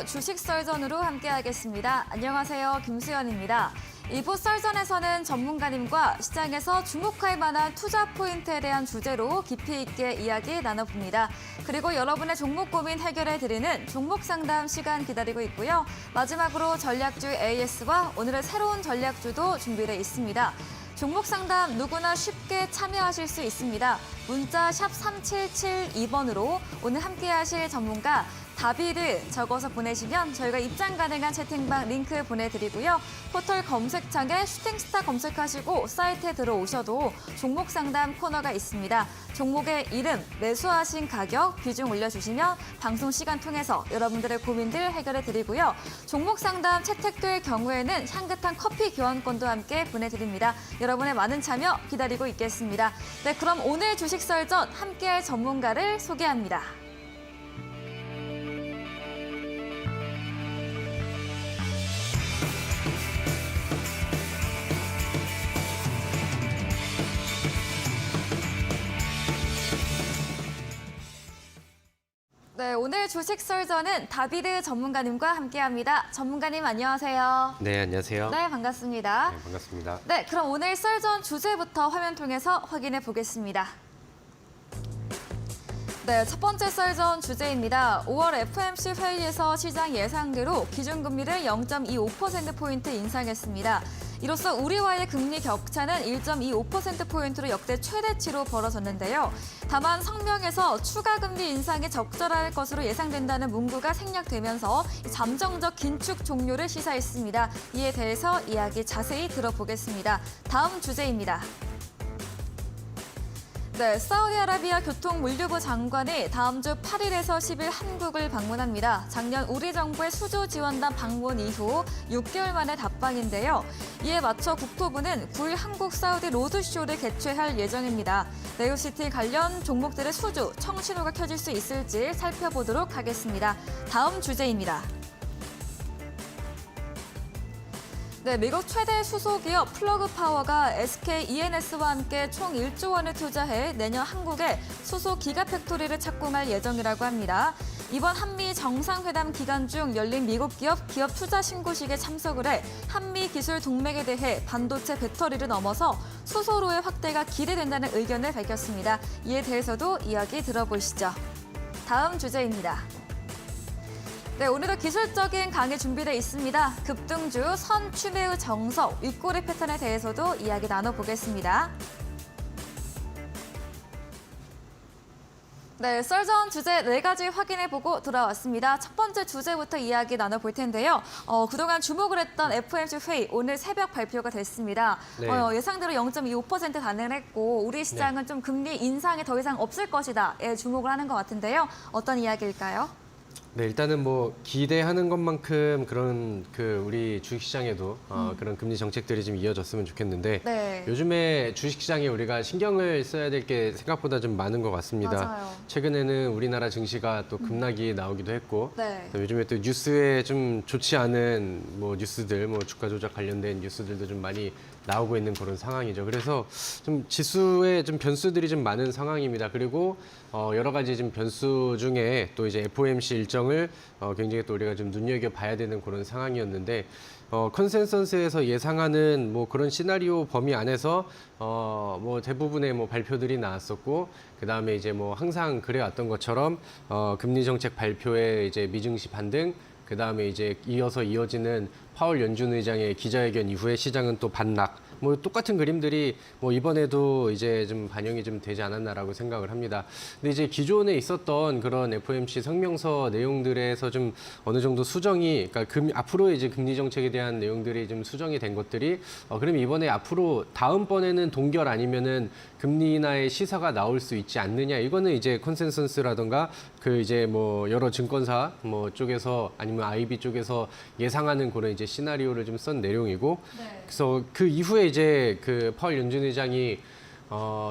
주식 썰전으로 함께하겠습니다. 안녕하세요, 김수연입니다. 이곳 썰전에서는 전문가님과 시장에서 주목할 만한 투자 포인트에 대한 주제로 깊이 있게 이야기 나눠봅니다. 그리고 여러분의 종목 고민 해결해드리는 종목 상담 시간 기다리고 있고요. 마지막으로 전략주 AS와 오늘의 새로운 전략주도 준비되어 있습니다. 종목 상담 누구나 쉽게 참여하실 수 있습니다. 문자 샵 3772번으로 오늘 함께하실 전문가 다비드 적어서 보내시면 저희가 입장 가능한 채팅방 링크 보내드리고요. 포털 검색창에 슈팅스타 검색하시고 사이트에 들어오셔도 종목 상담 코너가 있습니다. 종목의 이름, 매수하신 가격, 비중 올려주시면 방송 시간 통해서 여러분들의 고민들 해결해드리고요. 종목 상담 채택될 경우에는 향긋한 커피 교환권도 함께 보내드립니다. 여러분의 많은 참여 기다리고 있겠습니다. 네, 그럼 오늘 주식 썰전 함께할 전문가를 소개합니다. 네, 오늘 주식 썰전은 다비드 전문가님과 함께합니다. 전문가님 안녕하세요. 네, 안녕하세요. 네, 반갑습니다. 네, 반갑습니다. 네, 그럼 오늘 썰전 주제부터 화면 통해서 확인해 보겠습니다. 네, 첫 번째 썰전 주제입니다. 5월 FOMC 회의에서 시장 예상대로 기준금리를 0.25%포인트 인상했습니다. 이로써 우리와의 금리 격차는 1.25%포인트로 역대 최대치로 벌어졌는데요. 다만 성명에서 추가 금리 인상이 적절할 것으로 예상된다는 문구가 생략되면서 잠정적 긴축 종료를 시사했습니다. 이에 대해서 이야기 자세히 들어보겠습니다. 다음 주제입니다. 네, 사우디아라비아 교통물류부 장관이 다음 주 8일에서 10일 한국을 방문합니다. 작년 우리 정부의 수조 지원단 방문 이후 6개월 만에 답방인데요. 이에 맞춰 국토부는 9일 한국 사우디 로드쇼를 개최할 예정입니다. 네오시티 관련 종목들의 수주, 청신호가 켜질 수 있을지 살펴보도록 하겠습니다. 다음 주제입니다. 네, 미국 최대 수소기업 플러그파워가 SK E&S와 함께 총 1조 원을 투자해 내년 한국에 수소 기가팩토리를 착공할 예정이라고 합니다. 이번 한미 정상회담 기간 중 열린 미국 기업 투자 신고식에 참석을 해 한미 기술 동맹에 대해 반도체 배터리를 넘어서 수소로의 확대가 기대된다는 의견을 밝혔습니다. 이에 대해서도 이야기 들어보시죠. 다음 주제입니다. 네, 오늘도 기술적인 강의 준비되어 있습니다. 급등주, 선, 추매우, 정석, 윗꼬리 패턴에 대해서도 이야기 나눠보겠습니다. 네, 썰전 주제 4가지 확인해보고 돌아왔습니다. 첫 번째 주제부터 이야기 나눠볼 텐데요. 그동안 주목을 했던 FOMC 회의, 오늘 새벽 발표가 됐습니다. 네. 예상대로 0.25% 단행했고 우리 시장은 좀 금리 인상이 더 이상 없을 것이다에 주목을 하는 것 같은데요. 어떤 이야기일까요? 네, 일단은 뭐 기대하는 것만큼 그런 우리 주식시장에도 그런 금리 정책들이 좀 이어졌으면 좋겠는데 네. 요즘에 주식시장에 우리가 신경을 써야 될 게 생각보다 좀 많은 것 같습니다. 맞아요. 최근에는 우리나라 증시가 또 급락이 나오기도 했고 네. 요즘에 또 뉴스에 좀 좋지 않은 뭐 뉴스들, 뭐 주가 조작 관련된 뉴스들도 좀 많이 나오고 있는 그런 상황이죠. 그래서 좀 지수에 좀 변수들이 좀 많은 상황입니다. 그리고 여러 가지 좀 변수 중에 또 이제 FOMC 일정을 굉장히 또 우리가 좀 눈여겨봐야 되는 그런 상황이었는데 컨센서스에서 예상하는 뭐 그런 시나리오 범위 안에서 뭐 대부분의 뭐 발표들이 나왔었고 그 다음에 이제 뭐 항상 그래왔던 것처럼 금리 정책 발표에 이제 미증시 반등 그 다음에 이제 이어지는 파월 연준 의장의 기자회견 이후에 시장은 또 반락. 뭐 똑같은 그림들이 뭐 이번에도 이제 좀 반영이 좀 되지 않았나라고 생각을 합니다. 근데 이제 기존에 있었던 그런 FOMC 성명서 내용들에서 좀 어느 정도 수정이, 그러니까 앞으로 이제 금리 정책에 대한 내용들이 좀 수정이 된 것들이 그럼 이번에 앞으로 다음번에는 동결 아니면은 금리 인하의 시사가 나올 수 있지 않느냐. 이거는 이제 컨센서스라던가 그 이제 뭐 여러 증권사 뭐 쪽에서 아니면 IB 쪽에서 예상하는 그런 이제 시나리오를 좀 쓴 내용이고 네. 그래서 그 이후에 이제 그 파월 연준 의장이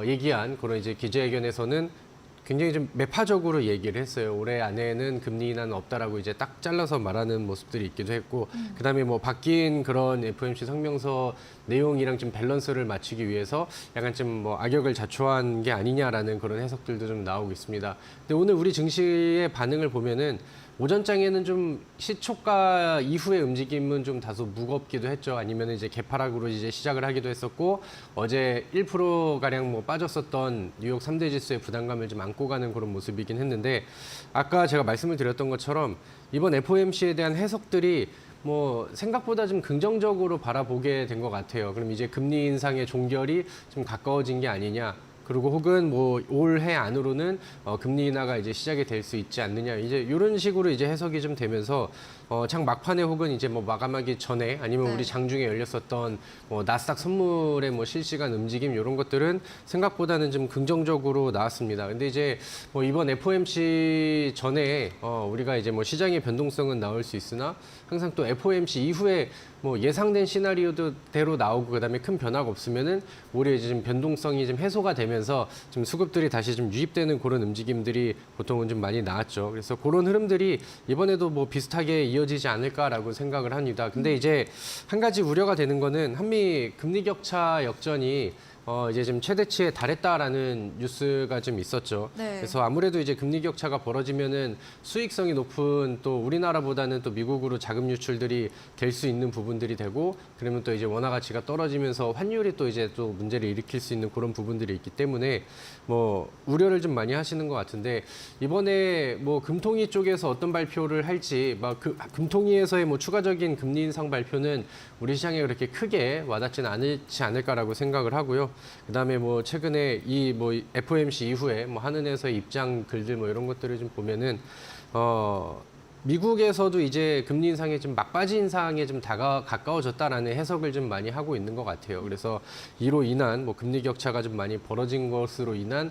얘기한 그런 이제 기자회견에서는 굉장히 좀 매파적으로 얘기를 했어요. 올해 안에는 금리 인하는 없다라고 이제 딱 잘라서 말하는 모습들이 있기도 했고, 그다음에 뭐 바뀐 그런 FOMC 성명서 내용이랑 좀 밸런스를 맞추기 위해서 약간 좀 뭐 악역을 자초한 게 아니냐라는 그런 해석들도 좀 나오고 있습니다. 근데 오늘 우리 증시의 반응을 보면은 오전장에는 좀 시초가 이후의 움직임은 좀 다소 무겁기도 했죠. 아니면 이제 개파락으로 이제 시작을 하기도 했었고 어제 1% 가량 뭐 빠졌었던 뉴욕 3대 지수의 부담감을 좀 안고 가는 그런 모습이긴 했는데 아까 제가 말씀을 드렸던 것처럼 이번 FOMC에 대한 해석들이 뭐 생각보다 좀 긍정적으로 바라보게 된 것 같아요. 그럼 이제 금리 인상의 종결이 좀 가까워진 게 아니냐. 그리고 혹은 뭐 올해 안으로는 금리 인하가 이제 시작이 될 수 있지 않느냐. 이제 이런 식으로 이제 해석이 좀 되면서 장 막판에 혹은 이제 뭐 마감하기 전에 아니면 네. 우리 장중에 열렸었던 뭐 나스닥 선물의 뭐 실시간 움직임 이런 것들은 생각보다는 좀 긍정적으로 나왔습니다. 근데 이제 뭐 이번 FOMC 전에 우리가 이제 뭐 시장의 변동성은 나올 수 있으나 항상 또 FOMC 이후에 뭐 예상된 시나리오대로 나오고 그다음에 큰 변화가 없으면은 오히려 이제 좀 변동성이 좀 해소가 되면서 좀 수급들이 다시 좀 유입되는 그런 움직임들이 보통은 좀 많이 나왔죠. 그래서 그런 흐름들이 이번에도 뭐 비슷하게 이어지지 않을까라고 생각을 합니다. 근데 이제 한 가지 우려가 되는 거는 한미 금리 격차 역전이 이제 지금 최대치에 달했다라는 뉴스가 좀 있었죠. 네. 그래서 아무래도 이제 금리 격차가 벌어지면은 수익성이 높은 또 우리나라보다는 또 미국으로 자금 유출들이 될 수 있는 부분들이 되고 그러면 또 이제 원화 가치가 떨어지면서 환율이 또 이제 또 문제를 일으킬 수 있는 그런 부분들이 있기 때문에 뭐 우려를 좀 많이 하시는 것 같은데 이번에 뭐 금통위 쪽에서 어떤 발표를 할지 막 금통위에서의 뭐 추가적인 금리 인상 발표는 우리 시장에 그렇게 크게 와닿지는 않지 않을까라고 생각을 하고요. 그다음에 뭐 최근에 이 뭐 FOMC 이후에 뭐 한은에서의 입장 글들 뭐 이런 것들을 좀 보면은 미국에서도 이제 금리 인상에 좀 막바지 인상에 좀 가까워졌다라는 해석을 좀 많이 하고 있는 것 같아요. 그래서 이로 인한 뭐 금리 격차가 좀 많이 벌어진 것으로 인한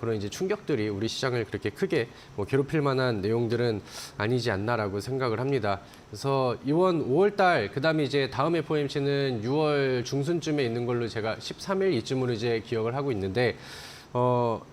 그런 이제 충격들이 우리 시장을 그렇게 크게 뭐 괴롭힐 만한 내용들은 아니지 않나라고 생각을 합니다. 그래서 이번 5월달 그다음에 이제 다음 FOMC는 6월 중순쯤에 있는 걸로 제가 13일 이쯤으로 이제 기억을 하고 있는데.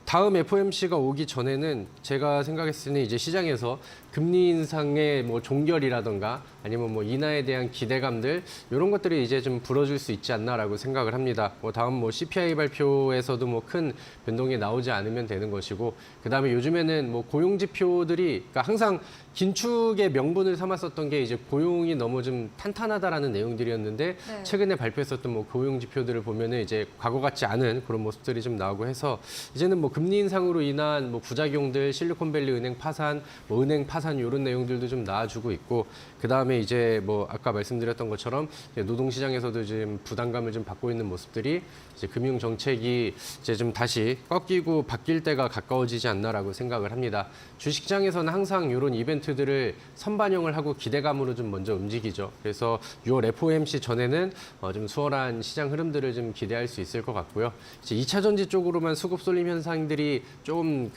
다음 FOMC가 오기 전에는 제가 생각했을 때는 이제 시장에서 금리 인상의 뭐 종결이라던가 아니면 뭐 인하에 대한 기대감들 이런 것들이 이제 좀 불어줄 수 있지 않나라고 생각을 합니다. 뭐 다음 뭐 CPI 발표에서도 뭐 큰 변동이 나오지 않으면 되는 것이고 그다음에 요즘에는 뭐 고용 지표들이 그러니까 항상 긴축의 명분을 삼았었던 게 이제 고용이 너무 좀 탄탄하다라는 내용들이었는데 네. 최근에 발표했었던 뭐 고용 지표들을 보면은 이제 과거 같지 않은 그런 모습들이 좀 나오고 해서 이제는 뭐 금리 인상으로 인한 뭐 부작용들, 실리콘밸리 은행 파산, 뭐 은행 파산 이런 내용들도 좀 나와주고 있고 그 다음에 이제 뭐 아까 말씀드렸던 것처럼 노동 시장에서도 지금 부담감을 좀 받고 있는 모습들이 이제 금융 정책이 이제 좀 다시 꺾이고 바뀔 때가 가까워지지 않나라고 생각을 합니다. 주식시장에서는 항상 이런 이벤트들을 선반영을 하고 기대감으로 좀 먼저 움직이죠. 그래서 6월 FOMC 전에는 좀 수월한 시장 흐름들을 좀 기대할 수 있을 것 같고요. 이제 2차 전지 쪽으로만 수급 쏠림 현상들이 좀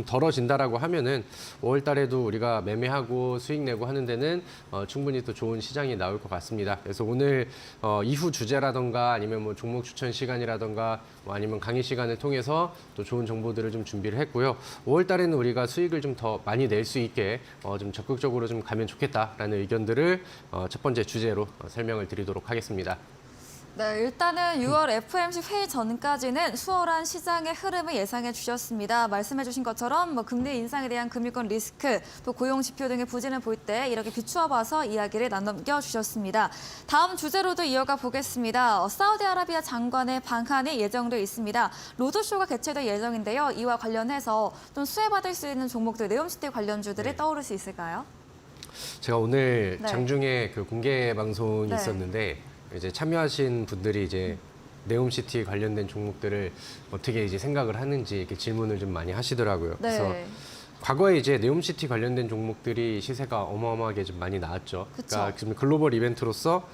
덜어진다라고 하면은 5월 달에도 우리가 매매하고 수익 내고 하는 데는 충분히 또 좋은 시장이 나올 것 같습니다. 그래서 오늘 이후 주제라던가 아니면 뭐 종목 추천 시간이라던가 뭐 아니면 강의 시간을 통해서 또 좋은 정보들을 좀 준비를 했고요. 5월 달에는 우리가 수익을 좀 더 많이 낼 수 있게 좀 적극적으로 좀 가면 좋겠다라는 의견들을 첫 번째 주제로 설명을 드리도록 하겠습니다. 네, 일단은 6월 FOMC 회의 전까지는 수월한 시장의 흐름을 예상해 주셨습니다. 말씀해 주신 것처럼 뭐 금리 인상에 대한 금융권 리스크, 또 고용 지표 등의 부진을 볼 때 이렇게 비추어 봐서 이야기를 나눠 주셨습니다. 다음 주제로도 이어가 보겠습니다. 사우디아라비아 장관의 방한이 예정돼 있습니다. 로드쇼가 개최될 예정인데요. 이와 관련해서 좀 수혜받을 수 있는 종목들, 네옴시티 관련주들이 떠오를 수 있을까요? 제가 오늘 네. 장중에 그 공개 방송이 네. 있었는데 이제 참여하신 분들이 이제 네옴시티 관련된 종목들을 어떻게 이제 생각을 하는지 이렇게 질문을 좀 많이 하시더라고요. 그래서 네. 과거에 이제 네옴시티 관련된 종목들이 시세가 어마어마하게 좀 많이 나왔죠. 그쵸. 그러니까 지금 글로벌 이벤트로서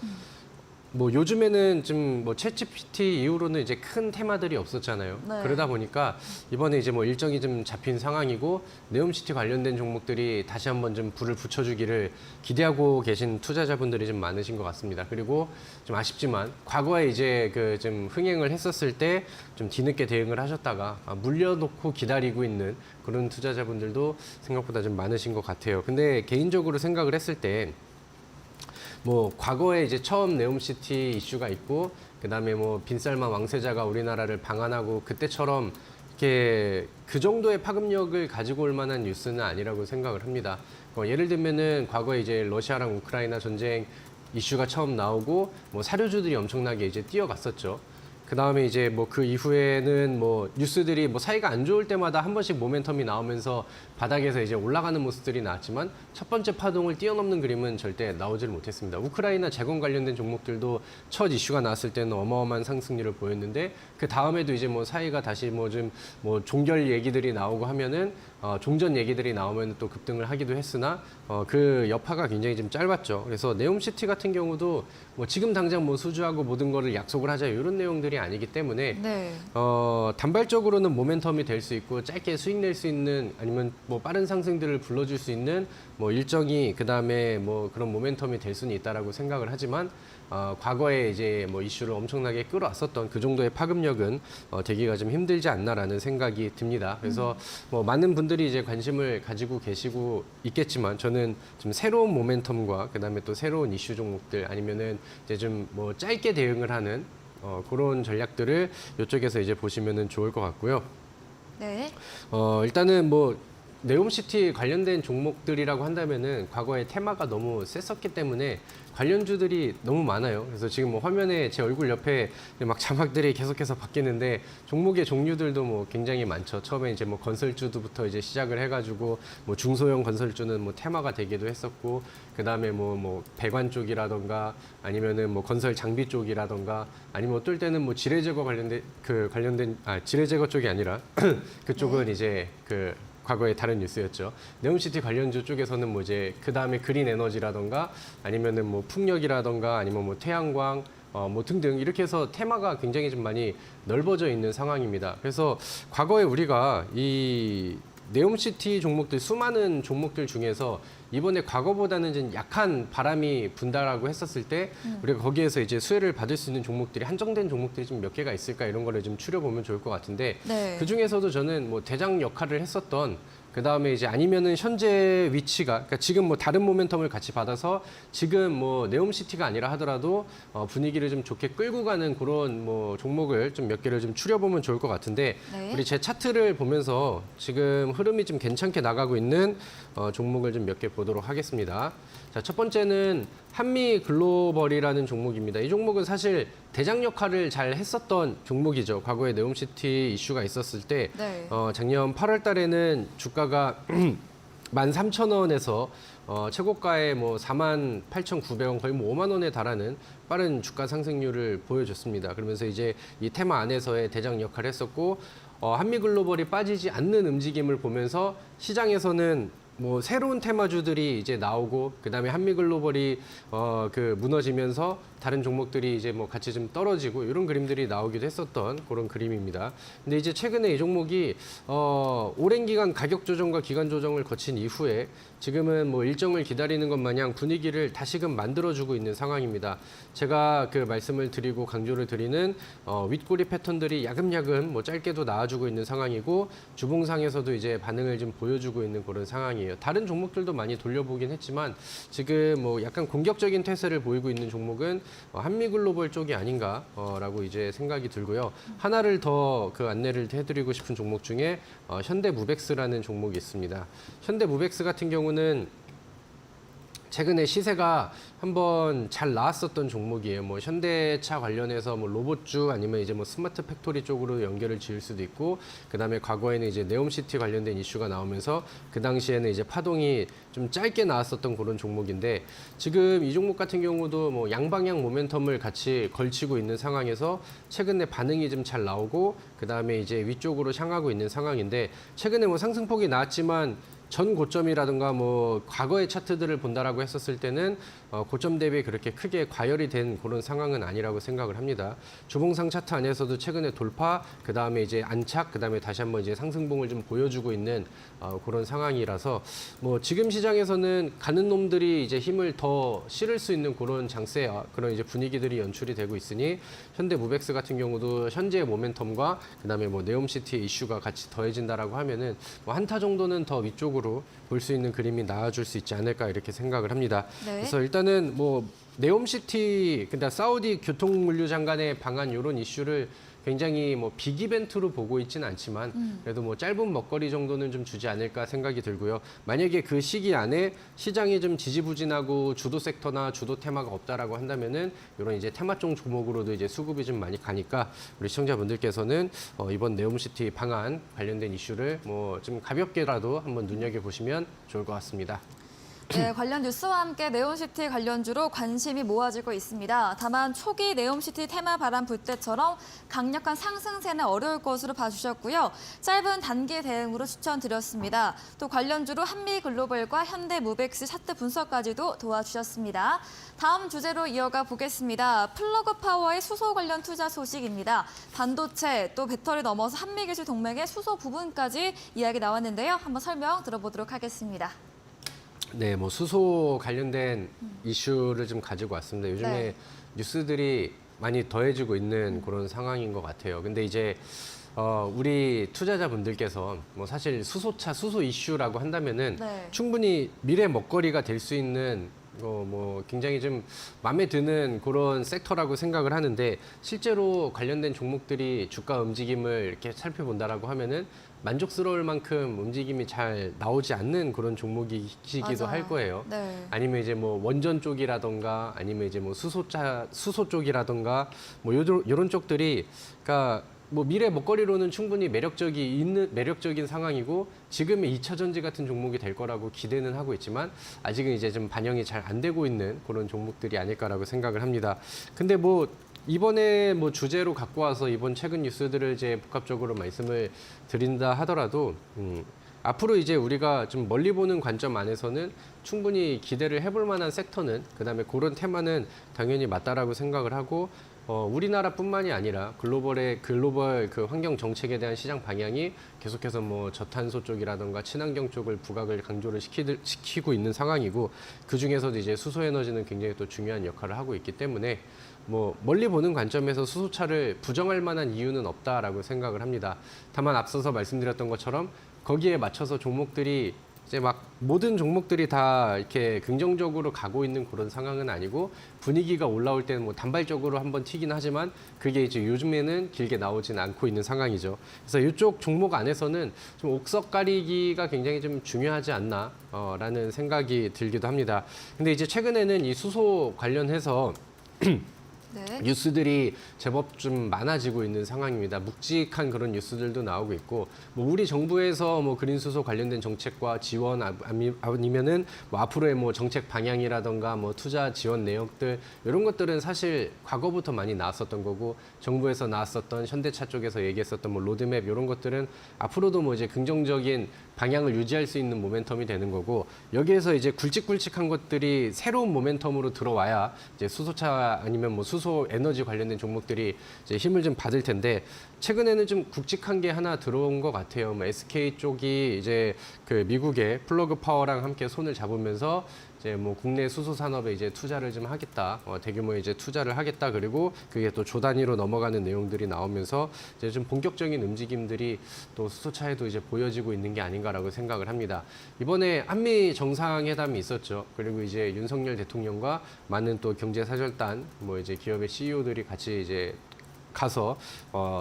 뭐 요즘에는 좀 뭐 챗GPT 이후로는 이제 큰 테마들이 없었잖아요. 네. 그러다 보니까 이번에 이제 뭐 일정이 좀 잡힌 상황이고 네옴시티 관련된 종목들이 다시 한번 좀 불을 붙여주기를 기대하고 계신 투자자분들이 좀 많으신 것 같습니다. 그리고 좀 아쉽지만 과거에 이제 그 좀 흥행을 했었을 때 좀 뒤늦게 대응을 하셨다가 물려놓고 기다리고 있는 그런 투자자분들도 생각보다 좀 많으신 것 같아요. 근데 개인적으로 생각을 했을 때 뭐 과거에 이제 처음 네옴시티 이슈가 있고 그다음에 뭐 빈살만 왕세자가 우리나라를 방한하고 그때처럼 그렇게 그 정도의 파급력을 가지고 올 만한 뉴스는 아니라고 생각을 합니다. 예를 들면은 과거에 이제 러시아랑 우크라이나 전쟁 이슈가 처음 나오고 뭐 사료주들이 엄청나게 이제 뛰어갔었죠. 그 다음에 이제 뭐 그 이후에는 뭐 뉴스들이 뭐 사이가 안 좋을 때마다 한 번씩 모멘텀이 나오면서 바닥에서 이제 올라가는 모습들이 나왔지만 첫 번째 파동을 뛰어넘는 그림은 절대 나오질 못했습니다. 우크라이나 재건 관련된 종목들도 첫 이슈가 나왔을 때는 어마어마한 상승률을 보였는데 그 다음에도 이제 뭐 사이가 다시 뭐 좀 뭐 종결 얘기들이 나오고 하면은 종전 얘기들이 나오면 또 급등을 하기도 했으나 그 여파가 굉장히 좀 짧았죠. 그래서 네옴시티 같은 경우도 뭐 지금 당장 뭐 수주하고 모든 거를 약속을 하자 이런 내용들이 아니기 때문에 네. 단발적으로는 모멘텀이 될 수 있고 짧게 수익 낼 수 있는 아니면 뭐 빠른 상승들을 불러줄 수 있는 뭐 일정이 그 다음에 뭐 그런 모멘텀이 될 수는 있다라고 생각을 하지만 과거에 이제 뭐 이슈를 엄청나게 끌어왔었던 그 정도의 파급력은 되기가 좀 힘들지 않나라는 생각이 듭니다. 그래서 뭐 많은 분들이 이제 관심을 가지고 계시고 있겠지만 저는 좀 새로운 모멘텀과 그다음에 또 새로운 이슈 종목들 아니면은 이제 좀 뭐 짧게 대응을 하는 그런 전략들을 이쪽에서 이제 보시면은 좋을 것 같고요. 네. 일단은 뭐 네옴시티 관련된 종목들이라고 한다면은 과거에 테마가 너무 셌었기 때문에 관련주들이 너무 많아요. 그래서 지금 뭐 화면에 제 얼굴 옆에 막 자막들이 계속해서 바뀌는데 종목의 종류들도 뭐 굉장히 많죠. 처음에 이제 뭐 건설주부터 이제 시작을 해가지고 뭐 중소형 건설주는 뭐 테마가 되기도 했었고 그 다음에 뭐 배관 쪽이라던가 아니면은 뭐 건설 장비 쪽이라던가 아니면 어떨 때는 뭐 지뢰제거 관련된 지뢰제거 쪽이 아니라 그쪽은 이제 그 과거의 다른 뉴스였죠. 네옴시티 관련주 쪽에서는 뭐 이제 그 다음에 그린 에너지라던가 아니면은 뭐 풍력이라던가 아니면 뭐 태양광 뭐 등등 이렇게 해서 테마가 굉장히 좀 많이 넓어져 있는 상황입니다. 그래서 과거에 우리가 이 네옴시티 종목들 수많은 종목들 중에서 이번에 과거보다는 좀 약한 바람이 분다라고 했었을 때 우리가 거기에서 이제 수혜를 받을 수 있는 종목들이 한정된 종목들이 좀 몇 개가 있을까 이런 거를 좀 추려보면 좋을 것 같은데 네. 그 중에서도 저는 뭐 대장 역할을 했었던 그 다음에 이제 아니면은 현재 위치가 그러니까 지금 뭐 다른 모멘텀을 같이 받아서 지금 뭐 네옴시티가 아니라 하더라도 분위기를 좀 좋게 끌고 가는 그런 뭐 종목을 좀 몇 개를 좀 추려보면 좋을 것 같은데 네. 우리 제 차트를 보면서 지금 흐름이 좀 괜찮게 나가고 있는 종목을 좀 몇 개 보도록 하겠습니다. 자, 첫 번째는 한미 글로벌이라는 종목입니다. 이 종목은 사실 대장 역할을 잘 했었던 종목이죠. 과거에 네옴시티 이슈가 있었을 때 네. 작년 8월 달에는 주가가 13,000원에서 최고가의 뭐 48,900원 거의 뭐 5만 원에 달하는 빠른 주가 상승률을 보여줬습니다. 그러면서 이제 이 테마 안에서의 대장 역할을 했었고 한미 글로벌이 빠지지 않는 움직임을 보면서 시장에서는 뭐 새로운 테마주들이 이제 나오고 그다음에 한미 글로벌이 그 무너지면서 다른 종목들이 이제 뭐 같이 좀 떨어지고 이런 그림들이 나오기도 했었던 그런 그림입니다. 근데 이제 최근에 이 종목이 오랜 기간 가격 조정과 기간 조정을 거친 이후에 지금은 뭐 일정을 기다리는 것 마냥 분위기를 다시금 만들어주고 있는 상황입니다. 제가 그 말씀을 드리고 강조를 드리는 윗꼬리 패턴들이 야금야금 뭐 짧게도 나와주고 있는 상황이고 주봉상에서도 이제 반응을 좀 보여주고 있는 그런 상황이에요. 다른 종목들도 많이 돌려보긴 했지만 지금 뭐 약간 공격적인 태세를 보이고 있는 종목은 한미글로벌 쪽이 아닌가라고 이제 생각이 들고요. 하나를 더 그 안내를 해드리고 싶은 종목 중에 현대무벡스라는 종목이 있습니다. 현대무벡스 같은 경우는 최근에 시세가 한번 잘 나왔었던 종목이에요. 뭐 현대차 관련해서 뭐 로봇주 아니면 이제 뭐 스마트 팩토리 쪽으로 연결을 지을 수도 있고, 그 다음에 과거에는 이제 네옴시티 관련된 이슈가 나오면서 그 당시에는 이제 파동이 좀 짧게 나왔었던 그런 종목인데 지금 이 종목 같은 경우도 뭐 양방향 모멘텀을 같이 걸치고 있는 상황에서 최근에 반응이 좀 잘 나오고 그 다음에 이제 위쪽으로 향하고 있는 상황인데 최근에 뭐 상승폭이 나왔지만 전 고점이라든가 뭐 과거의 차트들을 본다라고 했었을 때는 고점 대비 그렇게 크게 과열이 된 그런 상황은 아니라고 생각을 합니다. 주봉상 차트 안에서도 최근에 돌파, 그 다음에 이제 안착, 그 다음에 다시 한번 이제 상승봉을 좀 보여주고 있는 그런 상황이라서 뭐 지금 시장에서는 가는 놈들이 이제 힘을 더 실을 수 있는 그런 장세와 그런 이제 분위기들이 연출이 되고 있으니 현대무벡스 같은 경우도 현재의 모멘텀과 그 다음에 뭐 네옴시티의 이슈가 같이 더해진다라고 하면은 뭐 한타 정도는 더 위쪽으로 볼 수 있는 그림이 나와줄 수 있지 않을까 이렇게 생각을 합니다. 네. 그래서 일단은 뭐 네옴시티, 근데 사우디 교통물류 장관의 방한 이런 이슈를 굉장히 뭐 빅 이벤트로 보고 있지는 않지만 그래도 뭐 짧은 먹거리 정도는 좀 주지 않을까 생각이 들고요. 만약에 그 시기 안에 시장이 좀 지지부진하고 주도 섹터나 주도 테마가 없다라고 한다면은 이런 이제 테마종 종목으로도 이제 수급이 좀 많이 가니까 우리 시청자분들께서는 이번 네옴시티 방안 관련된 이슈를 뭐 좀 가볍게라도 한번 눈여겨보시면 좋을 것 같습니다. 네, 관련 뉴스와 함께 네옴시티 관련주로 관심이 모아지고 있습니다. 다만 초기 네옴시티 테마 바람 불 때처럼 강력한 상승세는 어려울 것으로 봐주셨고요. 짧은 단기 대응으로 추천드렸습니다. 또 관련주로 한미글로벌과 현대무벡스 차트 분석까지도 도와주셨습니다. 다음 주제로 이어가 보겠습니다. 플러그 파워의 수소 관련 투자 소식입니다. 반도체 또 배터리 넘어서 한미기술 동맹의 수소 부분까지 이야기 나왔는데요. 한번 설명 들어보도록 하겠습니다. 네, 뭐 수소 관련된 이슈를 좀 가지고 왔습니다. 요즘에 네. 뉴스들이 많이 더해지고 있는 그런 상황인 것 같아요. 근데 이제 우리 투자자분들께서 뭐 사실 수소차, 수소 이슈라고 한다면은 네. 충분히 미래 먹거리가 될 수 있는 뭐 굉장히 좀 마음에 드는 그런 섹터라고 생각을 하는데 실제로 관련된 종목들이 주가 움직임을 이렇게 살펴본다라고 하면은 만족스러울 만큼 움직임이 잘 나오지 않는 그런 종목이기도 할 맞아요. 거예요. 네. 아니면 이제 뭐 원전 쪽이라던가 아니면 이제 뭐 수소 쪽이라던가 뭐 요런 쪽들이 그러니까 뭐 미래 먹거리로는 충분히 매력적인 상황이고 지금의 2차 전지 같은 종목이 될 거라고 기대는 하고 있지만 아직은 이제 좀 반영이 잘 안 되고 있는 그런 종목들이 아닐까라고 생각을 합니다. 근데 뭐 이번에 뭐 주제로 갖고 와서 이번 최근 뉴스들을 이제 복합적으로 말씀을 드린다 하더라도 앞으로 이제 우리가 좀 멀리 보는 관점 안에서는 충분히 기대를 해볼 만한 섹터는 그다음에 그런 테마는 당연히 맞다라고 생각을 하고 우리나라뿐만이 아니라 글로벌 그 환경 정책에 대한 시장 방향이 계속해서 뭐 저탄소 쪽이라던가 친환경 쪽을 부각을 강조를 시키고 있는 상황이고 그 중에서도 이제 수소 에너지는 굉장히 또 중요한 역할을 하고 있기 때문에 뭐 멀리 보는 관점에서 수소차를 부정할 만한 이유는 없다라고 생각을 합니다. 다만 앞서서 말씀드렸던 것처럼 거기에 맞춰서 종목들이 이제 막 모든 종목들이 다 이렇게 긍정적으로 가고 있는 그런 상황은 아니고 분위기가 올라올 때는 뭐 단발적으로 한번 튀긴 하지만 그게 이제 요즘에는 길게 나오진 않고 있는 상황이죠. 그래서 이쪽 종목 안에서는 좀 옥석 가리기가 굉장히 좀 중요하지 않나 라는 생각이 들기도 합니다. 근데 이제 최근에는 이 수소 관련해서 네. 뉴스들이 제법 좀 많아지고 있는 상황입니다. 묵직한 그런 뉴스들도 나오고 있고, 뭐 우리 정부에서 뭐 그린 수소 관련된 정책과 지원 아니면은 뭐 앞으로의 뭐 정책 방향이라던가 뭐 투자 지원 내역들 이런 것들은 사실 과거부터 많이 나왔었던 거고 정부에서 나왔었던 현대차 쪽에서 얘기했었던 뭐 로드맵 이런 것들은 앞으로도 뭐 이제 긍정적인 방향을 유지할 수 있는 모멘텀이 되는 거고 여기에서 이제 굵직굵직한 것들이 새로운 모멘텀으로 들어와야 이제 수소차 아니면 뭐 수소 에너지 관련된 종목들이 이제 힘을 좀 받을 텐데 최근에는 좀 굵직한 게 하나 들어온 것 같아요. 뭐 SK 쪽이 이제 그 미국의 플러그 파워랑 함께 손을 잡으면서 이제 뭐 국내 수소 산업에 이제 투자를 좀 하겠다, 대규모의 이제 투자를 하겠다. 그리고 그게 또 조 단위로 넘어가는 내용들이 나오면서 이제 좀 본격적인 움직임들이 또 수소차에도 이제 보여지고 있는 게 아닌가라고 생각을 합니다. 이번에 한미 정상회담이 있었죠. 그리고 이제 윤석열 대통령과 많은 또 경제사절단, 뭐 이제 기업의 CEO들이 같이 이제 가서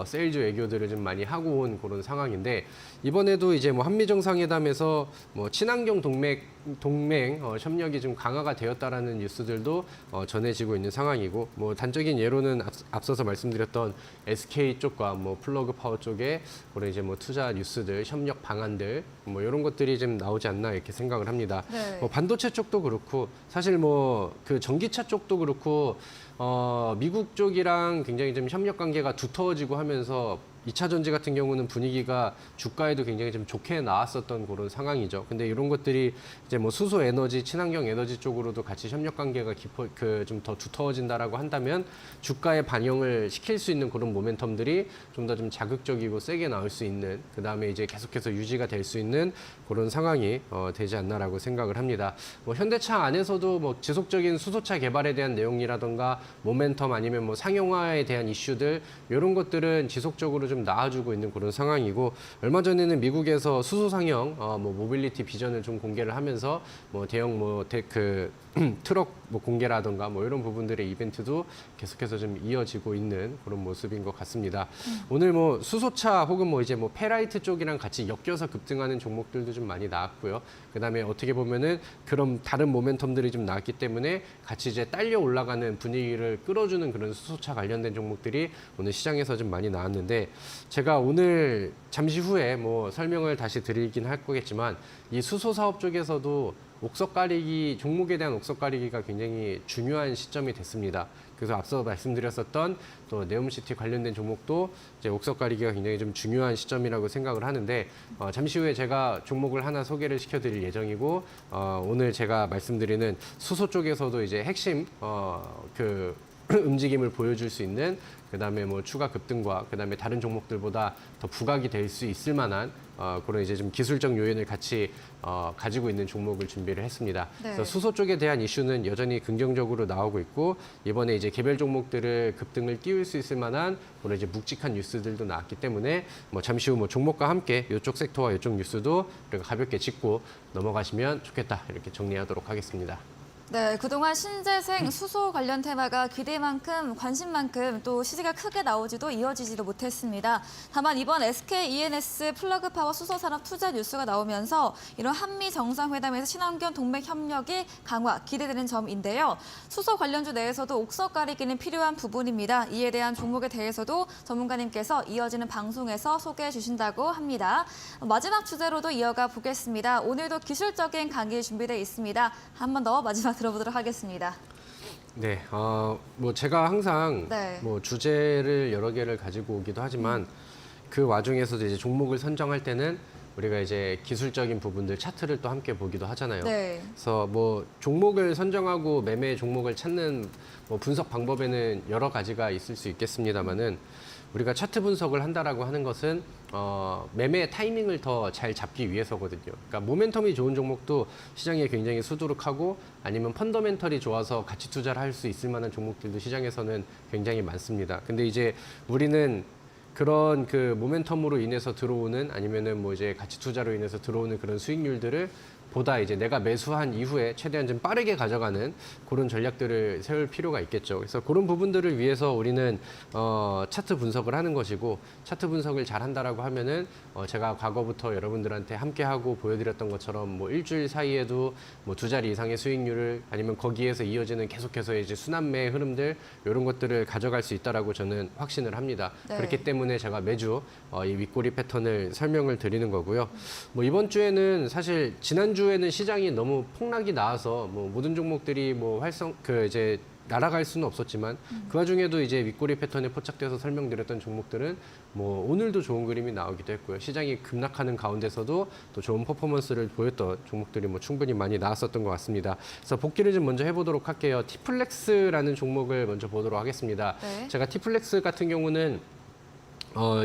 세일즈 외교들을 좀 많이 하고 온 그런 상황인데 이번에도 이제 뭐 한미 정상회담에서 뭐 친환경 동맹 협력이 좀 강화가 되었다라는 뉴스들도 전해지고 있는 상황이고 뭐 단적인 예로는 앞서서 말씀드렸던 SK 쪽과 뭐 플러그 파워 쪽에 그런 이제 뭐 투자 뉴스들, 협력 방안들 뭐 이런 것들이 좀 나오지 않나 이렇게 생각을 합니다. 네. 뭐 반도체 쪽도 그렇고 사실 뭐 그 전기차 쪽도 그렇고 미국 쪽이랑 굉장히 좀 협력 관계가 두터워지고 하면서 2차 전지 같은 경우는 분위기가 주가에도 굉장히 좀 좋게 나왔었던 그런 상황이죠. 근데 이런 것들이 이제 뭐 수소 에너지, 친환경 에너지 쪽으로도 같이 협력 관계가 좀 더 두터워진다라고 한다면 주가에 반영을 시킬 수 있는 그런 모멘텀들이 좀 더 좀 자극적이고 세게 나올 수 있는 그다음에 이제 계속해서 유지가 될 수 있는 그런 상황이 되지 않나라고 생각을 합니다. 뭐 현대차 안에서도 뭐 지속적인 수소차 개발에 대한 내용이라던가 모멘텀 아니면 뭐 상용화에 대한 이슈들 이런 것들은 지속적으로 좀 나아주고 있는 그런 상황이고 얼마 전에는 미국에서 수소 상용 뭐 모빌리티 비전을 좀 공개를 하면서 뭐 대형 트럭 뭐 공개라던가 뭐 이런 부분들의 이벤트도 계속해서 좀 이어지고 있는 그런 모습인 것 같습니다. 오늘 뭐 수소차 혹은 뭐 이제 뭐 페라이트 쪽이랑 같이 엮여서 급등하는 종목들도 좀 많이 나왔고요. 그다음에 어떻게 보면은 그런 다른 모멘텀들이 좀 나왔기 때문에 같이 이제 딸려 올라가는 분위기를 끌어주는 그런 수소차 관련된 종목들이 오늘 시장에서 좀 많이 나왔는데 제가 오늘 잠시 후에 뭐 설명을 다시 드리긴 할 거겠지만 이 수소 사업 쪽에서도 옥석 가리기 종목에 대한 옥석 가리기가 굉장히 중요한 시점이 됐습니다. 그래서 앞서 말씀드렸었던 또 네옴시티 관련된 종목도 이제 옥석 가리기가 굉장히 좀 중요한 시점이라고 생각을 하는데 잠시 후에 제가 종목을 하나 소개를 시켜드릴 예정이고 오늘 제가 말씀드리는 수소 쪽에서도 이제 핵심 그 움직임을 보여줄 수 있는 그다음에 뭐 추가 급등과 그다음에 다른 종목들보다 더 부각이 될 수 있을 만한 그런 이제 좀 기술적 요인을 같이 가지고 있는 종목을 준비를 했습니다. 네. 그래서 수소 쪽에 대한 이슈는 여전히 긍정적으로 나오고 있고 이번에 이제 개별 종목들을 급등을 띄울 수 있을 만한 그런 이제 묵직한 뉴스들도 나왔기 때문에 뭐 잠시 후 뭐 종목과 함께 이쪽 섹터와 이쪽 뉴스도 우리가 가볍게 짚고 넘어가시면 좋겠다 이렇게 정리하도록 하겠습니다. 네, 그동안 신재생 수소 관련 테마가 기대만큼 관심만큼 또 시세가 크게 나오지도 이어지지도 못했습니다. 다만 이번 SK E&S 플러그 파워 수소 산업 투자 뉴스가 나오면서 이런 한미 정상회담에서 친환경 동맹 협력이 강화 기대되는 점인데요. 수소 관련주 내에서도 옥석 가리기는 필요한 부분입니다. 이에 대한 종목에 대해서도 전문가님께서 이어지는 방송에서 소개해 주신다고 합니다. 마지막 주제로도 이어가 보겠습니다. 오늘도 기술적인 강의 준비되어 있습니다. 한 번 더 마지막 들어보도록 하겠습니다. 네, 뭐 제가 항상 네. 뭐 주제를 여러 개를 가지고 오기도 하지만 그 와중에서도 이제 종목을 선정할 때는 우리가 이제 기술적인 부분들 차트를 또 함께 보기도 하잖아요. 네. 그래서 뭐 종목을 선정하고 매매 종목을 찾는 뭐 분석 방법에는 여러 가지가 있을 수 있겠습니다만은 우리가 차트 분석을 한다라고 하는 것은 매매 타이밍을 더 잘 잡기 위해서거든요. 그러니까 모멘텀이 좋은 종목도 시장에 굉장히 수두룩하고 아니면 펀더멘털이 좋아서 가치 투자를 할 수 있을 만한 종목들도 시장에서는 굉장히 많습니다. 근데 이제 우리는 그런 그 모멘텀으로 인해서 들어오는 아니면은 뭐 이제 가치 투자로 인해서 들어오는 그런 수익률들을 보다 이제 내가 매수한 이후에 최대한 좀 빠르게 가져가는 그런 전략들을 세울 필요가 있겠죠. 그래서 그런 부분들을 위해서 우리는 차트 분석을 하는 것이고 차트 분석을 잘 한다라고 하면은 제가 과거부터 여러분들한테 함께 하고 보여드렸던 것처럼 뭐 일주일 사이에도 뭐 2자리 이상의 수익률을 아니면 거기에서 이어지는 계속해서 이제 순환매의 흐름들 이런 것들을 가져갈 수 있다라고 저는 확신을 합니다. 네. 그렇기 때문에 제가 매주 이 윗꼬리 패턴을 설명을 드리는 거고요. 뭐 이번 주에는 사실 지난주에는 시장이 너무 폭락이 나와서 뭐 모든 종목들이 뭐 이제 날아갈 수는 없었지만 그 와중에도 이제 윗꼬리 패턴에 포착돼서 설명드렸던 종목들은 뭐 오늘도 좋은 그림이 나오기도 했고요. 시장이 급락하는 가운데서도 또 좋은 퍼포먼스를 보였던 종목들이 뭐 충분히 많이 나왔었던 것 같습니다. 그래서 복기를 좀 먼저 해보도록 할게요. 티플렉스라는 종목을 먼저 보도록 하겠습니다. 네. 제가 티플렉스 같은 경우는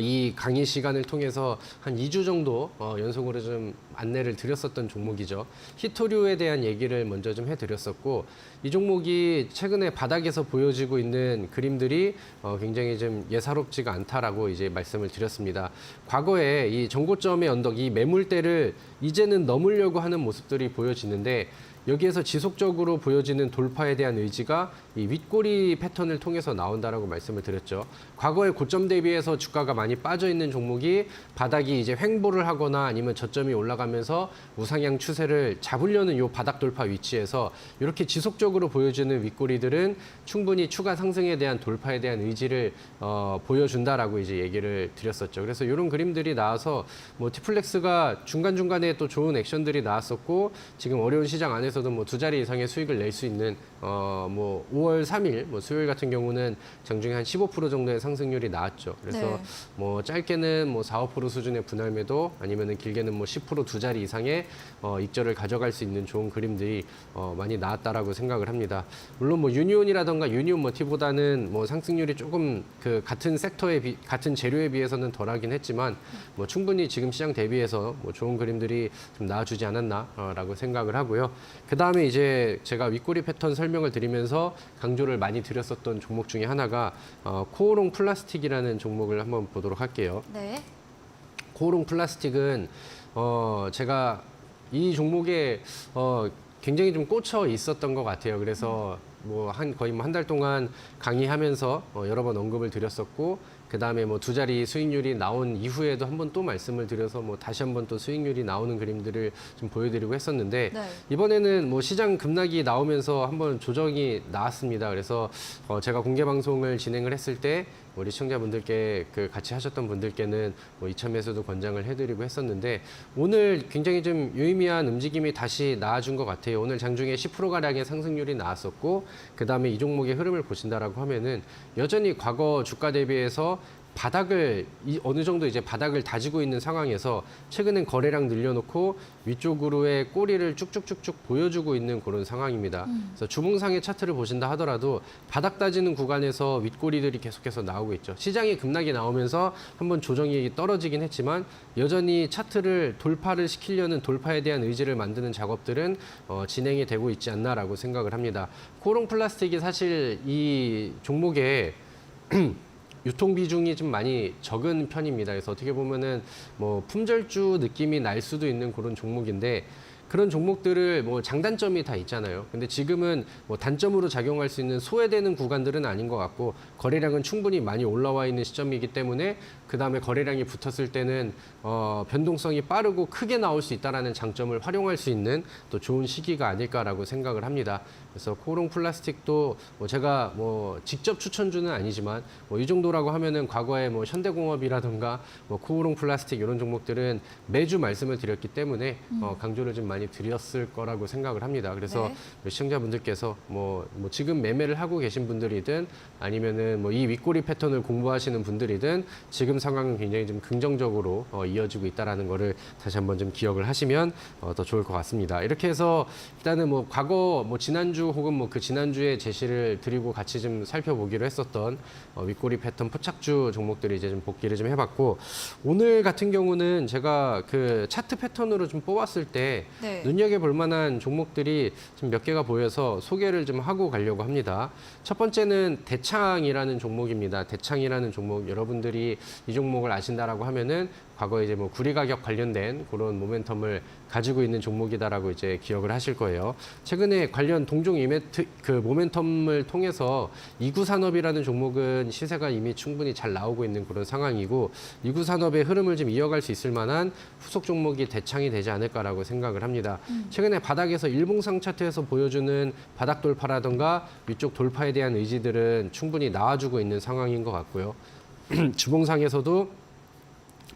이 강의 시간을 통해서 한 2주 정도 연속으로 좀 안내를 드렸었던 종목이죠. 히토류에 대한 얘기를 먼저 좀 해드렸었고 이 종목이 최근에 바닥에서 보여지고 있는 그림들이 굉장히 좀 예사롭지가 않다라고 이제 말씀을 드렸습니다. 과거에 이 정고점의 언덕, 이 매물대를 이제는 넘으려고 하는 모습들이 보여지는데 여기에서 지속적으로 보여지는 돌파에 대한 의지가 이 윗꼬리 패턴을 통해서 나온다라고 말씀을 드렸죠. 과거의 고점 대비해서 주가가 많이 빠져 있는 종목이 바닥이 이제 횡보를 하거나 아니면 저점이 올라가면서 우상향 추세를 잡으려는 이 바닥 돌파 위치에서 이렇게 지속적으로 보여지는 윗꼬리들은 충분히 추가 상승에 대한 돌파에 대한 의지를 보여준다라고 이제 얘기를 드렸었죠. 그래서 이런 그림들이 나와서 뭐 티플렉스가 중간중간에 또 좋은 액션들이 나왔었고 지금 어려운 시장 안에서도 뭐 2자리 이상의 수익을 낼 수 있는 뭐 5월 3일 뭐 수요일 같은 경우는 장중에 한 15% 정도의 상승률이 나왔죠. 그래서 네. 뭐 짧게는 뭐 4, 5% 수준의 분할 매도 아니면은 길게는 뭐 10% 2자리 이상의 익절을 가져갈 수 있는 좋은 그림들이 많이 나왔다라고 생각을 합니다. 물론 뭐 유니온이라던가 유니온 머티보다는 뭐 상승률이 조금 그 같은 섹터에 같은 재료에 비해서는 덜하긴 했지만 뭐 충분히 지금 시장 대비해서 뭐 좋은 그림들이 좀 나와주지 않았나라고 생각을 하고요. 그 다음에 이제 제가 윗꼬리 패턴 설명을 드리면서 강조를 많이 드렸었던 종목 중에 하나가 코오롱 플라스틱이라는 종목을 한번 보도록 할게요. 네. 코오롱 플라스틱은 제가 이 종목에 굉장히 좀 꽂혀 있었던 것 같아요. 그래서 뭐 거의 뭐 한 달 동안 강의하면서 여러 번 언급을 드렸었고, 그 다음에 뭐 2자리 수익률이 나온 이후에도 한 번 또 말씀을 드려서 뭐 다시 한 번 또 수익률이 나오는 그림들을 좀 보여드리고 했었는데, 네. 이번에는 뭐 시장 급락이 나오면서 한번 조정이 나왔습니다. 그래서 제가 공개 방송을 진행을 했을 때 우리 시청자분들께 같이 하셨던 분들께는 뭐 이참에서도 권장을 해드리고 했었는데, 오늘 굉장히 좀 유의미한 움직임이 다시 나와준 것 같아요. 오늘 장중에 10%가량의 상승률이 나왔었고, 그 다음에 이 종목의 흐름을 보신다라고 하면은 여전히 과거 주가 대비해서 바닥을 어느 정도 이제 바닥을 다지고 있는 상황에서 최근엔 거래량 늘려놓고 위쪽으로의 꼬리를 쭉쭉쭉쭉 보여주고 있는 그런 상황입니다. 그래서 주봉상의 차트를 보신다 하더라도 바닥 다지는 구간에서 윗꼬리들이 계속해서 나오고 있죠. 시장이 급락이 나오면서 한번 조정이 떨어지긴 했지만 여전히 차트를 돌파를 시키려는 돌파에 대한 의지를 만드는 작업들은 진행이 되고 있지 않나라고 생각을 합니다. 코오롱 플라스틱이 사실 이 종목에 유통 비중이 좀 많이 적은 편입니다. 그래서 어떻게 보면은 뭐 품절주 느낌이 날 수도 있는 그런 종목인데, 그런 종목들을 뭐 장단점이 다 있잖아요. 근데 지금은 뭐 단점으로 작용할 수 있는 소외되는 구간들은 아닌 것 같고, 거래량은 충분히 많이 올라와 있는 시점이기 때문에 그 다음에 거래량이 붙었을 때는 변동성이 빠르고 크게 나올 수 있다라는 장점을 활용할 수 있는 또 좋은 시기가 아닐까라고 생각을 합니다. 그래서 코오롱 플라스틱도 뭐 제가 뭐 직접 추천주는 아니지만 뭐 이 정도라고 하면은 과거에 뭐 현대공업이라든가 뭐 코오롱 플라스틱 이런 종목들은 매주 말씀을 드렸기 때문에 강조를 좀 많이 드렸을 거라고 생각을 합니다. 그래서 네. 시청자분들께서 뭐 지금 매매를 하고 계신 분들이든 아니면은 뭐 이 윗꼬리 패턴을 공부하시는 분들이든 지금 상황은 굉장히 좀 긍정적으로 이어지고 있다라는 거를 다시 한번 좀 기억을 하시면 더 좋을 것 같습니다. 이렇게 해서 일단은 뭐 과거 뭐 지난주 혹은 뭐 그 지난주에 제시를 드리고 같이 좀 살펴보기로 했었던 윗꼬리 패턴 포착주 종목들이 이제 좀 복귀를 좀 해봤고, 오늘 같은 경우는 제가 그 차트 패턴으로 좀 뽑았을 때 네. 눈여겨볼 만한 종목들이 좀 몇 개가 보여서 소개를 좀 하고 가려고 합니다. 첫 번째는 대창이라는 종목입니다. 대창이라는 종목, 여러분들이 이 종목을 아신다라고 하면은 과거에 이제 뭐 구리 가격 관련된 그런 모멘텀을 가지고 있는 종목이다라고 이제 기억을 하실 거예요. 최근에 관련 동종 이벤트 그 모멘텀을 통해서 이구 산업이라는 종목은 시세가 이미 충분히 잘 나오고 있는 그런 상황이고, 이구 산업의 흐름을 좀 이어갈 수 있을 만한 후속 종목이 대창이 되지 않을까라고 생각을 합니다. 최근에 바닥에서 일봉상 차트에서 보여주는 바닥 돌파라든가 위쪽 돌파에 대한 의지들은 충분히 나와주고 있는 상황인 것 같고요. 주봉상에서도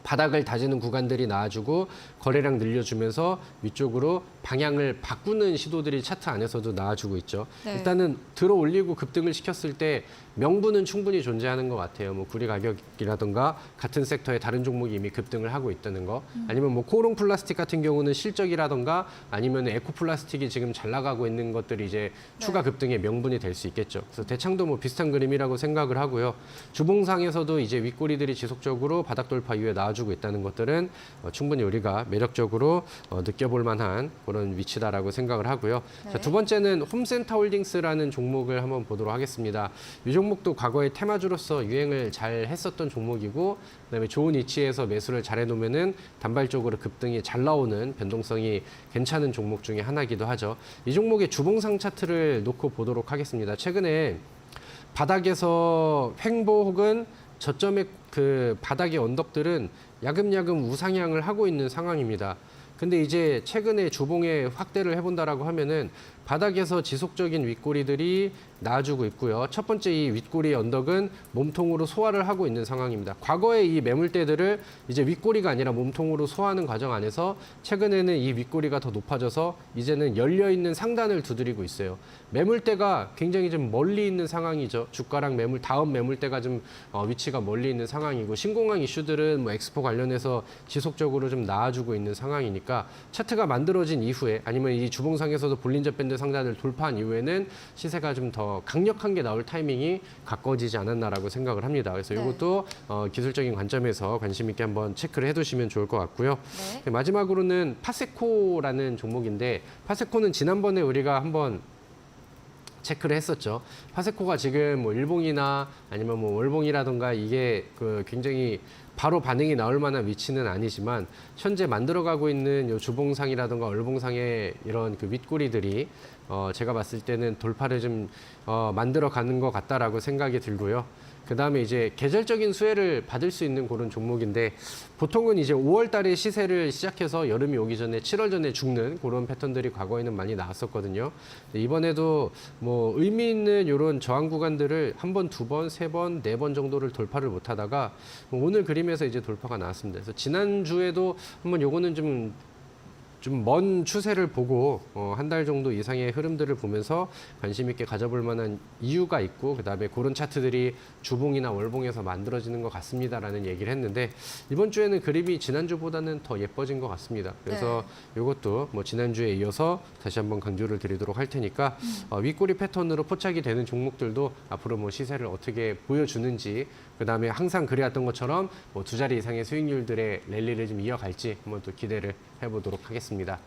바닥을 다지는 구간들이 나와주고 거래량 늘려주면서 위쪽으로 방향을 바꾸는 시도들이 차트 안에서도 나와주고 있죠. 네. 일단은 들어 올리고 급등을 시켰을 때 명분은 충분히 존재하는 것 같아요. 뭐 구리 가격이라든가 같은 섹터의 다른 종목이 이미 급등을 하고 있다는 거, 아니면 뭐 코오롱 플라스틱 같은 경우는 실적이라든가 아니면 에코 플라스틱이 지금 잘 나가고 있는 것들이 이제 추가 급등의 명분이 될 수 있겠죠. 그래서 대창도 뭐 비슷한 그림이라고 생각을 하고요. 주봉상에서도 이제 윗꼬리들이 지속적으로 바닥 돌파 이후에 나와주고 있다는 것들은 충분히 우리가 매력적으로 느껴볼 만한 그런 위치다라고 생각을 하고요. 네. 자, 두 번째는 홈센터 홀딩스라는 종목을 한번 보도록 하겠습니다. 이 종목도 과거에 테마주로서 유행을 잘 했었던 종목이고, 그다음에 좋은 위치에서 매수를 잘 해놓으면은 단발적으로 급등이 잘 나오는 변동성이 괜찮은 종목 중에 하나이기도 하죠. 이 종목의 주봉상 차트를 놓고 보도록 하겠습니다. 최근에 바닥에서 횡보 혹은 저점의 그 바닥의 언덕들은 야금야금 우상향을 하고 있는 상황입니다. 근데 이제 최근에 주봉에 확대를 해본다라고 하면은 바닥에서 지속적인 윗꼬리들이 나와주고 있고요. 첫 번째 이 윗꼬리 언덕은 몸통으로 소화를 하고 있는 상황입니다. 과거에 이 매물대들을 이제 윗꼬리가 아니라 몸통으로 소화하는 과정 안에서 최근에는 이 윗꼬리가 더 높아져서 이제는 열려있는 상단을 두드리고 있어요. 매물대가 굉장히 좀 멀리 있는 상황이죠. 주가랑 매물 다음 매물대가 좀 위치가 멀리 있는 상황이고, 신공항 이슈들은 뭐 엑스포 관련해서 지속적으로 좀 나와주고 있는 상황이니까 차트가 만들어진 이후에 아니면 이 주봉상에서도 볼린저 밴드 상단을 돌파한 이후에는 시세가 좀 더 강력한 게 나올 타이밍이 가까워지지 않았나라고 생각을 합니다. 그래서 네. 이것도 기술적인 관점에서 관심 있게 한번 체크를 해두시면 좋을 것 같고요. 네. 마지막으로는 파세코라는 종목인데, 파세코는 지난번에 우리가 한번 체크를 했었죠. 파세코가 지금 뭐 일봉이나 아니면 뭐 월봉이라던가 이게 그 굉장히 바로 반응이 나올 만한 위치는 아니지만 현재 만들어가고 있는 요 주봉상이라던가 월봉상의 이런 그 윗꼬리들이 제가 봤을 때는 돌파를 좀 만들어가는 것 같다라고 생각이 들고요. 그 다음에 이제 계절적인 수혜를 받을 수 있는 그런 종목인데 보통은 이제 5월 달에 시세를 시작해서 여름이 오기 전에 7월 전에 죽는 그런 패턴들이 과거에는 많이 나왔었거든요. 이번에도 뭐 의미 있는 이런 저항 구간들을 한 번, 두 번, 세 번, 네 번 정도를 돌파를 못 하다가 뭐 오늘 그림에서 이제 돌파가 나왔습니다. 그래서 지난주에도 한번 요거는 좀 먼 추세를 보고 한 달 정도 이상의 흐름들을 보면서 관심 있게 가져볼 만한 이유가 있고 그다음에 그런 차트들이 주봉이나 월봉에서 만들어지는 것 같습니다라는 얘기를 했는데 이번 주에는 그림이 지난주보다는 더 예뻐진 것 같습니다. 그래서 이것도 뭐 지난주에 이어서 다시 한번 강조를 드리도록 할 테니까 윗꼬리 패턴으로 포착이 되는 종목들도 앞으로 뭐 시세를 어떻게 보여주는지 그다음에 항상 그래왔던 것처럼 뭐 두 자리 이상의 수익률들의 랠리를 좀 이어갈지 한번 또 기대를 해보도록 하겠습니다.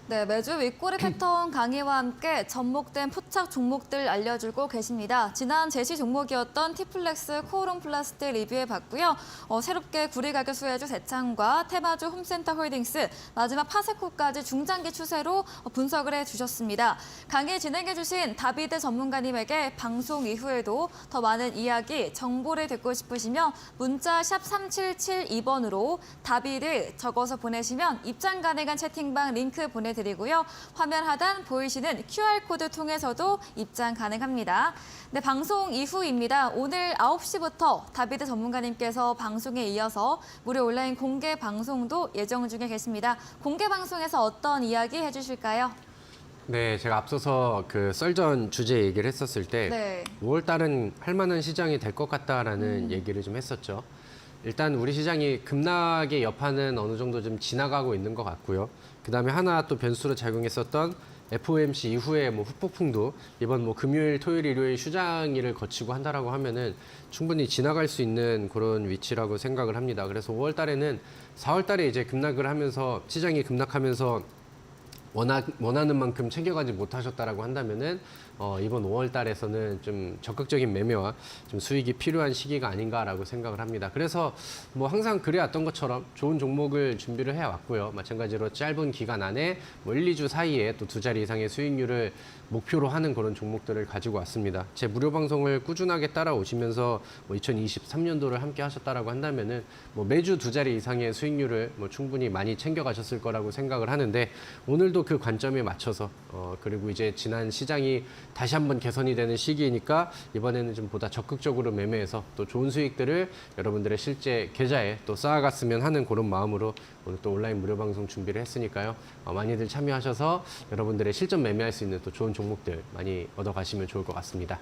네, 매주 윗꼬리 패턴 강의와 함께 접목된 포착 종목들 알려주고 계십니다. 지난 제시 종목이었던 티플렉스 코오롱 플라스틱 리뷰해봤고요. 새롭게 구리 가격 수혜주 대창과 테마주 홈센터 홀딩스, 마지막 파세코까지 중장기 추세로 분석을 해주셨습니다. 강의 진행해주신 다비드 전문가님에게 방송 이후에도 더 많은 이야기, 정보를 듣고 싶으시면 문자 샵 3772번으로 다비드 적어서 보내시면 입장 가능한 채팅방 링크 보내드리고요. 화면 하단 보이시는 QR코드 통해서도 입장 가능합니다. 네, 방송 이후입니다. 오늘 9시부터 다비드 전문가님께서 방송에 이어서 무료 온라인 공개 방송도 예정 중에 계십니다. 공개 방송에서 어떤 이야기 해주실까요? 네, 제가 앞서서 그 썰전 주제 얘기를 했었을 때 5월 달은 할 만한 시장이 될 것 같다라는 얘기를 좀 했었죠. 일단 우리 시장이 급락의 여파는 어느 정도 좀 지나가고 있는 것 같고요. 그다음에 하나 또 변수로 작용했었던 FOMC 이후에 뭐 후폭풍도 이번 뭐 금요일, 토요일, 일요일 휴장일을 거치고 한다라고 하면은 충분히 지나갈 수 있는 그런 위치라고 생각을 합니다. 그래서 5월 달에는 4월 달에 이제 급락을 하면서 시장이 급락하면서 원하는 만큼 챙겨가지 못하셨다라고 한다면은 이번 5월 달에서는 좀 적극적인 매매와 좀 수익이 필요한 시기가 아닌가라고 생각을 합니다. 그래서 뭐 항상 그래왔던 것처럼 좋은 종목을 준비를 해왔고요. 마찬가지로 짧은 기간 안에 뭐 1, 2주 사이에 또 두 자리 이상의 수익률을 목표로 하는 그런 종목들을 가지고 왔습니다. 제 무료 방송을 꾸준하게 따라오시면서 뭐 2023년도를 함께 하셨다라고 한다면은 뭐 매주 두 자리 이상의 수익률을 뭐 충분히 많이 챙겨가셨을 거라고 생각을 하는데 오늘도 그 관점에 맞춰서 그리고 이제 지난 시장이 다시 한번 개선이 되는 시기이니까 이번에는 좀 보다 적극적으로 매매해서 또 좋은 수익들을 여러분들의 실제 계좌에 또 쌓아갔으면 하는 그런 마음으로 오늘 또 온라인 무료 방송 준비를 했으니까요. 많이들 참여하셔서 여러분들의 실전 매매할 수 있는 또 좋은 종목들 많이 얻어가시면 좋을 것 같습니다.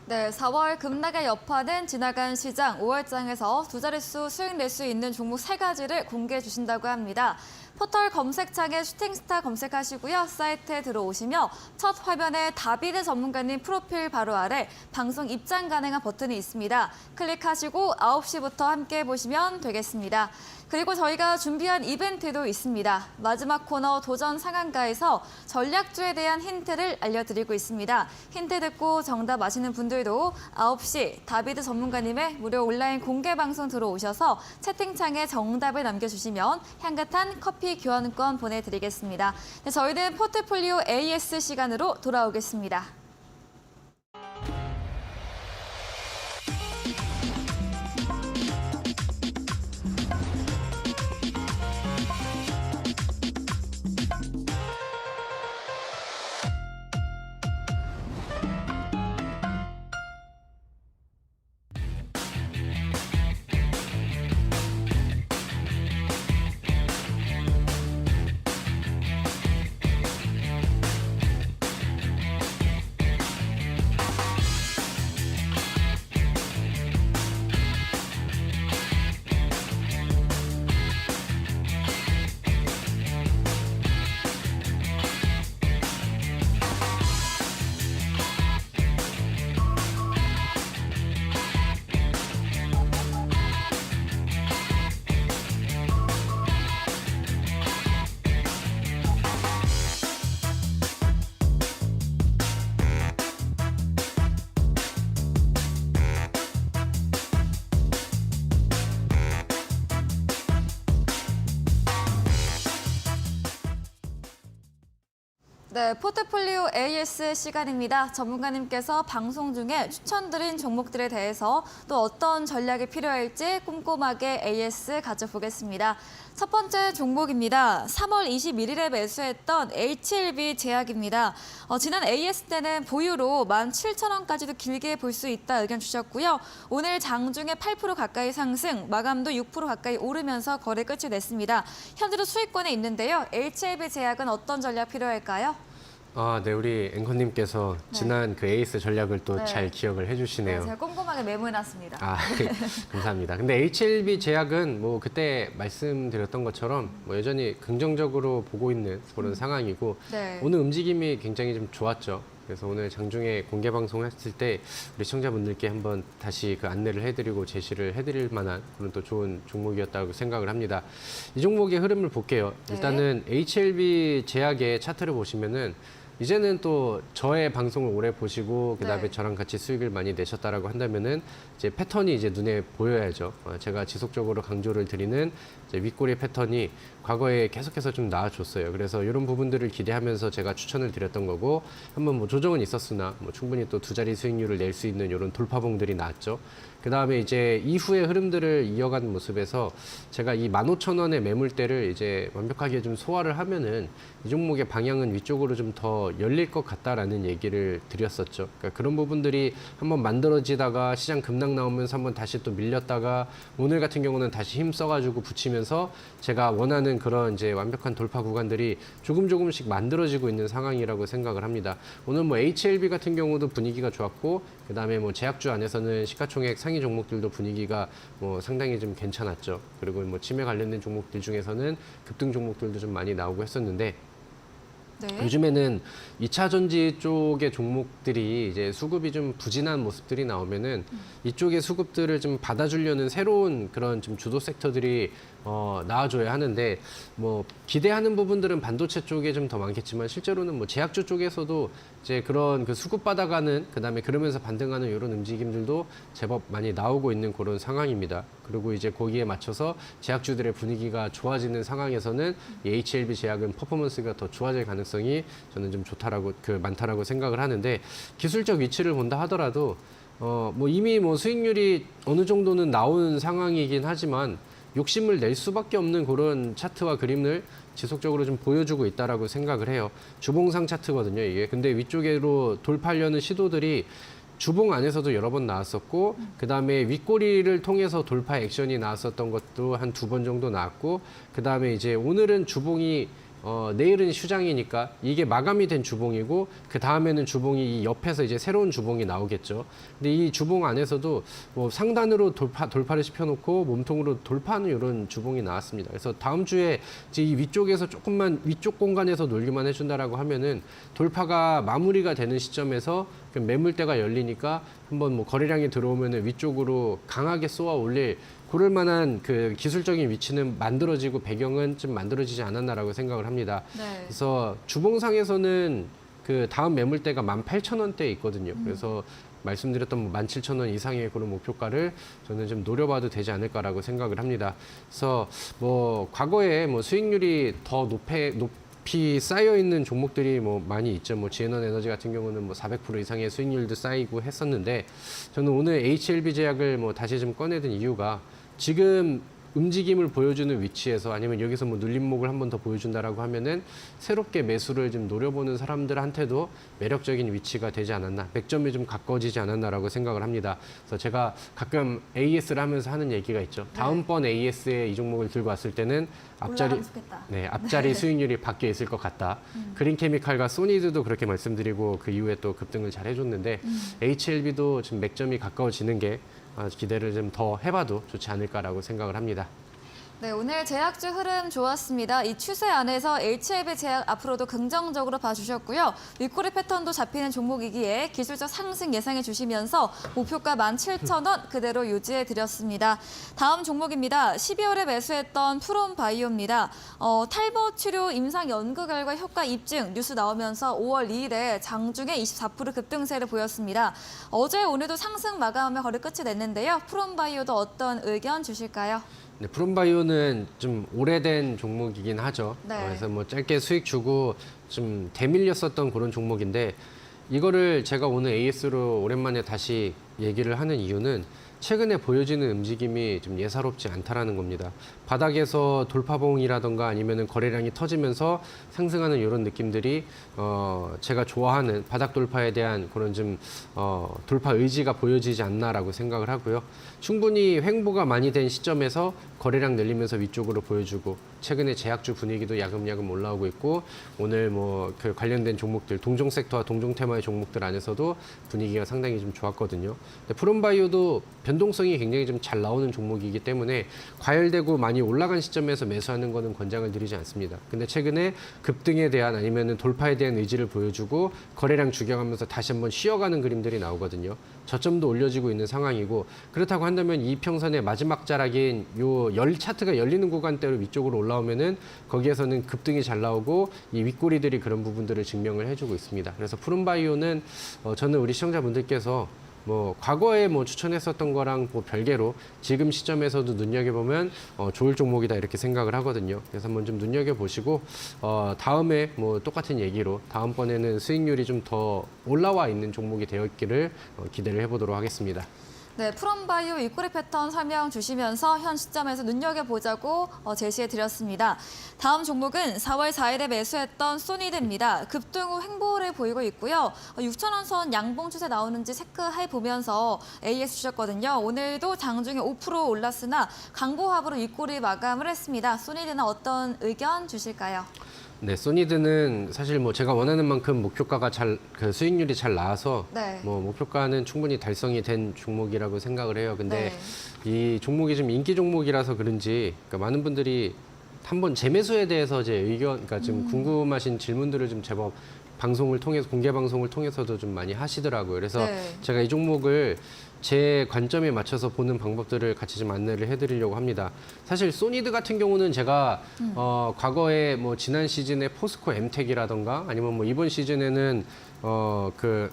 네, 4월 급락의 여파는 지나간 시장 5월장에서 두 자릿수 수익 낼 수 있는 종목 3가지를 공개해 주신다고 합니다. 포털 검색창에 슈팅스타 검색하시고요. 사이트에 들어오시며 첫 화면에 다비드 전문가님 프로필 바로 아래 방송 입장 가능한 버튼이 있습니다. 클릭하시고 9시부터 함께 보시면 되겠습니다. 그리고 저희가 준비한 이벤트도 있습니다. 마지막 코너 도전 상한가에서 전략주에 대한 힌트를 알려드리고 있습니다. 힌트 듣고 정답 아시는 분들도 9시 다비드 전문가님의 무료 온라인 공개 방송 들어오셔서 채팅창에 정답을 남겨주시면 향긋한 커피 교환권 보내드리겠습니다. 네, 저희는 포트폴리오 AS 시간으로 돌아오겠습니다. 네, 포트폴리오 AS 시간입니다. 전문가님께서 방송 중에 추천드린 종목들에 대해서 또 어떤 전략이 필요할지 꼼꼼하게 AS 가져보겠습니다. 첫 번째 종목입니다. 3월 21일에 매수했던 HLB 제약입니다. 지난 AS 때는 보유로 17,000원까지도 길게 볼 수 있다 의견 주셨고요. 오늘 장중에 8% 가까이 상승, 마감도 6% 가까이 오르면서 거래 끝이 냈습니다. 현재도 수익권에 있는데요. HLB 제약은 어떤 전략 필요할까요? 네, 우리 앵커님께서 지난 그 에이스 전략을 또 네. 잘 기억을 해주시네요. 제가 꼼꼼하게 메모해놨습니다. 감사합니다. 근데 HLB 제약은 뭐 그때 말씀드렸던 것처럼 뭐 여전히 긍정적으로 보고 있는 그런 상황이고 네. 오늘 움직임이 굉장히 좀 좋았죠. 그래서 오늘 장중에 공개 방송했을 때 우리 시청자분들께 한번 다시 그 안내를 해드리고 제시를 해드릴 만한 그런 또 좋은 종목이었다고 생각을 합니다. 이 종목의 흐름을 볼게요. 네. 일단은 HLB 제약의 차트를 보시면은 이제는 또 저의 방송을 오래 보시고 그다음에 네. 저랑 같이 수익을 많이 내셨다라고 한다면은 이제 패턴이 이제 눈에 보여야죠. 제가 지속적으로 강조를 드리는 이제 윗꼬리 패턴이 과거에 계속해서 좀 나와줬어요. 그래서 이런 부분들을 기대하면서 제가 추천을 드렸던 거고 한번 뭐 조정은 있었으나 뭐 충분히 또 두 자리 수익률을 낼 수 있는 이런 돌파봉들이 나왔죠. 그 다음에 이제 이후의 흐름들을 이어간 모습에서 제가 이 15,000원의 매물대를 이제 완벽하게 좀 소화를 하면은 이 종목의 방향은 위쪽으로 좀 더 열릴 것 같다라는 얘기를 드렸었죠. 그러니까 그런 부분들이 한번 만들어지다가 시장 급락 나오면서 한번 다시 또 밀렸다가 오늘 같은 경우는 다시 힘 써가지고 붙이면서 제가 원하는 그런 이제 완벽한 돌파 구간들이 조금씩 만들어지고 있는 상황이라고 생각을 합니다. 오늘 뭐 HLB 같은 경우도 분위기가 좋았고 그 다음에 뭐 제약주 안에서는 시가총액 상위 종목들도 분위기가 뭐 상당히 좀 괜찮았죠. 그리고 뭐 치매 관련된 종목들 중에서는 급등 종목들도 좀 많이 나오고 했었는데 네. 요즘에는 2차 전지 쪽의 종목들이 이제 수급이 좀 부진한 모습들이 나오면은 이쪽의 수급들을 좀 받아주려는 새로운 그런 좀 주도 섹터들이 나와줘야 하는데 뭐 기대하는 부분들은 반도체 쪽에 좀 더 많겠지만 실제로는 뭐 제약주 쪽에서도 이제 그런 그 수급 받아가는 그다음에 그러면서 반등하는 이런 움직임들도 제법 많이 나오고 있는 그런 상황입니다. 그리고 이제 거기에 맞춰서 제약주들의 분위기가 좋아지는 상황에서는 이 HLB 제약은 퍼포먼스가 더 좋아질 가능성이 저는 좀 많다라고 생각을 하는데 기술적 위치를 본다 하더라도 뭐 이미 뭐 수익률이 어느 정도는 나오는 상황이긴 하지만 욕심을 낼 수밖에 없는 그런 차트와 그림을 지속적으로 좀 보여주고 있다라고 생각을 해요. 주봉상 차트거든요, 이게. 근데 위쪽으로 돌파하려는 시도들이 주봉 안에서도 여러 번 나왔었고 그다음에 윗꼬리를 통해서 돌파 액션이 나왔었던 것도 한 2번 정도 나왔고 그다음에 이제 오늘은 주봉이 내일은 휴장이니까 이게 마감이 된 주봉이고 그 다음에는 주봉이 이 옆에서 이제 새로운 주봉이 나오겠죠. 근데 이 주봉 안에서도 뭐 상단으로 돌파를 시켜놓고 몸통으로 돌파하는 이런 주봉이 나왔습니다. 그래서 다음 주에 이제 이 위쪽에서 조금만 위쪽 공간에서 놀기만 해준다라고 하면은 돌파가 마무리가 되는 시점에서 그 매물대가 열리니까 한번 뭐 거래량이 들어오면은 위쪽으로 강하게 쏘아 올릴 그럴 만한 그 기술적인 위치는 만들어지고 배경은 좀 만들어지지 않았나라고 생각을 합니다. 네. 그래서 주봉상에서는 그 다음 매물대가 18,000원대에 있거든요. 그래서 말씀드렸던 17,000원 이상의 그런 목표가를 저는 좀 노려봐도 되지 않을까라고 생각을 합니다. 그래서 뭐 과거에 뭐 수익률이 더 높이 쌓여 있는 종목들이 뭐 많이 있죠. 뭐 지에넌 에너지 같은 경우는 뭐 400% 이상의 수익률도 쌓이고 했었는데 저는 오늘 HLB 제약을 뭐 다시 좀 꺼내든 이유가 지금 움직임을 보여주는 위치에서 아니면 여기서 뭐 눌림목을 한 번 더 보여준다라고 하면은 새롭게 매수를 좀 노려보는 사람들한테도 매력적인 위치가 되지 않았나, 맥점이 좀 가까워지지 않았나라고 생각을 합니다. 그래서 제가 가끔 AS를 하면서 하는 얘기가 있죠. 다음번 AS에 이 종목을 들고 왔을 때는 앞자리 수익률이 바뀌어 있을 것 같다. 그린케미칼과 소니드도 그렇게 말씀드리고 그 이후에 또 급등을 잘 해줬는데 HLB도 지금 맥점이 가까워지는 게 기대를 좀 더 해봐도 좋지 않을까라고 생각을 합니다. 네, 오늘 제약주 흐름 좋았습니다. 이 추세 안에서 HLB 제약 앞으로도 긍정적으로 봐주셨고요. 윗꼬리 패턴도 잡히는 종목이기에 기술적 상승 예상해 주시면서 목표가 17,000원 그대로 유지해 드렸습니다. 다음 종목입니다. 12월에 매수했던 프롬바이오입니다. 탈모 치료 임상 연구 결과 효과 입증 뉴스 나오면서 5월 2일에 장중에 24% 급등세를 보였습니다. 어제 오늘도 상승 마감하며 거래 끝이 냈는데요. 프롬바이오도 어떤 의견 주실까요? 네, 프롬바이오는 좀 오래된 종목이긴 하죠. 네. 그래서 뭐 짧게 수익 주고 좀 대밀렸었던 그런 종목인데 이거를 제가 오늘 AS로 오랜만에 다시 얘기를 하는 이유는 최근에 보여지는 움직임이 좀 예사롭지 않다라는 겁니다. 바닥에서 돌파봉이라던가 아니면은 거래량이 터지면서 상승하는 이런 느낌들이 제가 좋아하는 바닥 돌파에 대한 그런 좀 돌파 의지가 보여지지 않나라고 생각을 하고요. 충분히 횡보가 많이 된 시점에서 거래량 늘리면서 위쪽으로 보여주고 최근에 제약주 분위기도 야금야금 올라오고 있고 오늘 뭐 그 관련된 종목들 동종 섹터와 동종 테마의 종목들 안에서도 분위기가 상당히 좀 좋았거든요. 근데 프롬바이오도 변동성이 굉장히 좀 잘 나오는 종목이기 때문에 과열되고 많이 올라간 시점에서 매수하는 거는 권장을 드리지 않습니다. 근데 최근에 급등에 대한 아니면은 돌파에 대한 의지를 보여주고 거래량 죽여가면서 다시 한번 쉬어가는 그림들이 나오거든요. 저점도 올려지고 있는 상황이고 그렇다고 한다면 이 평선의 마지막 자락인 요 차트가 열리는 구간대로 위쪽으로 올라오면은 거기에서는 급등이 잘 나오고 이 윗꼬리들이 그런 부분들을 증명을 해주고 있습니다. 그래서 푸른바이오는 저는 우리 시청자분들께서 뭐 과거에 뭐 추천했었던 거랑 뭐 별개로 지금 시점에서도 눈여겨보면 좋을 종목이다 이렇게 생각을 하거든요. 그래서 한번 좀 눈여겨보시고 다음에 뭐 똑같은 얘기로 다음번에는 수익률이 좀 더 올라와 있는 종목이 되어 있기를 기대를 해보도록 하겠습니다. 네, 프롬바이오 윗꼬리 패턴 설명 주시면서 현 시점에서 눈여겨보자고 제시해드렸습니다. 다음 종목은 4월 4일에 매수했던 소니드입니다. 급등 후 횡보를 보이고 있고요. 6,000원 선 양봉 추세 나오는지 체크해보면서 AS 주셨거든요. 오늘도 장중에 5% 올랐으나 강보합으로 윗꼬리 마감을 했습니다. 소니드는 어떤 의견 주실까요? 네, 소니드는 사실 뭐 제가 원하는 만큼 목표가가 그 수익률이 잘 나와서 네. 뭐 목표가는 충분히 달성이 된 종목이라고 생각을 해요. 근데 네. 이 종목이 좀 인기 종목이라서 그런지 그러니까 많은 분들이 한번 재매수에 대해서 제 의견, 그러니까 좀 궁금하신 질문들을 좀 제법 방송을 통해서 공개 방송을 통해서도 좀 많이 하시더라고요. 그래서 네. 제가 이 종목을 제 관점에 맞춰서 보는 방법들을 같이 좀 안내를 해드리려고 합니다. 사실 소니드 같은 경우는 제가 과거에 뭐 지난 시즌에 포스코 엠텍이라던가 아니면 뭐 이번 시즌에는 그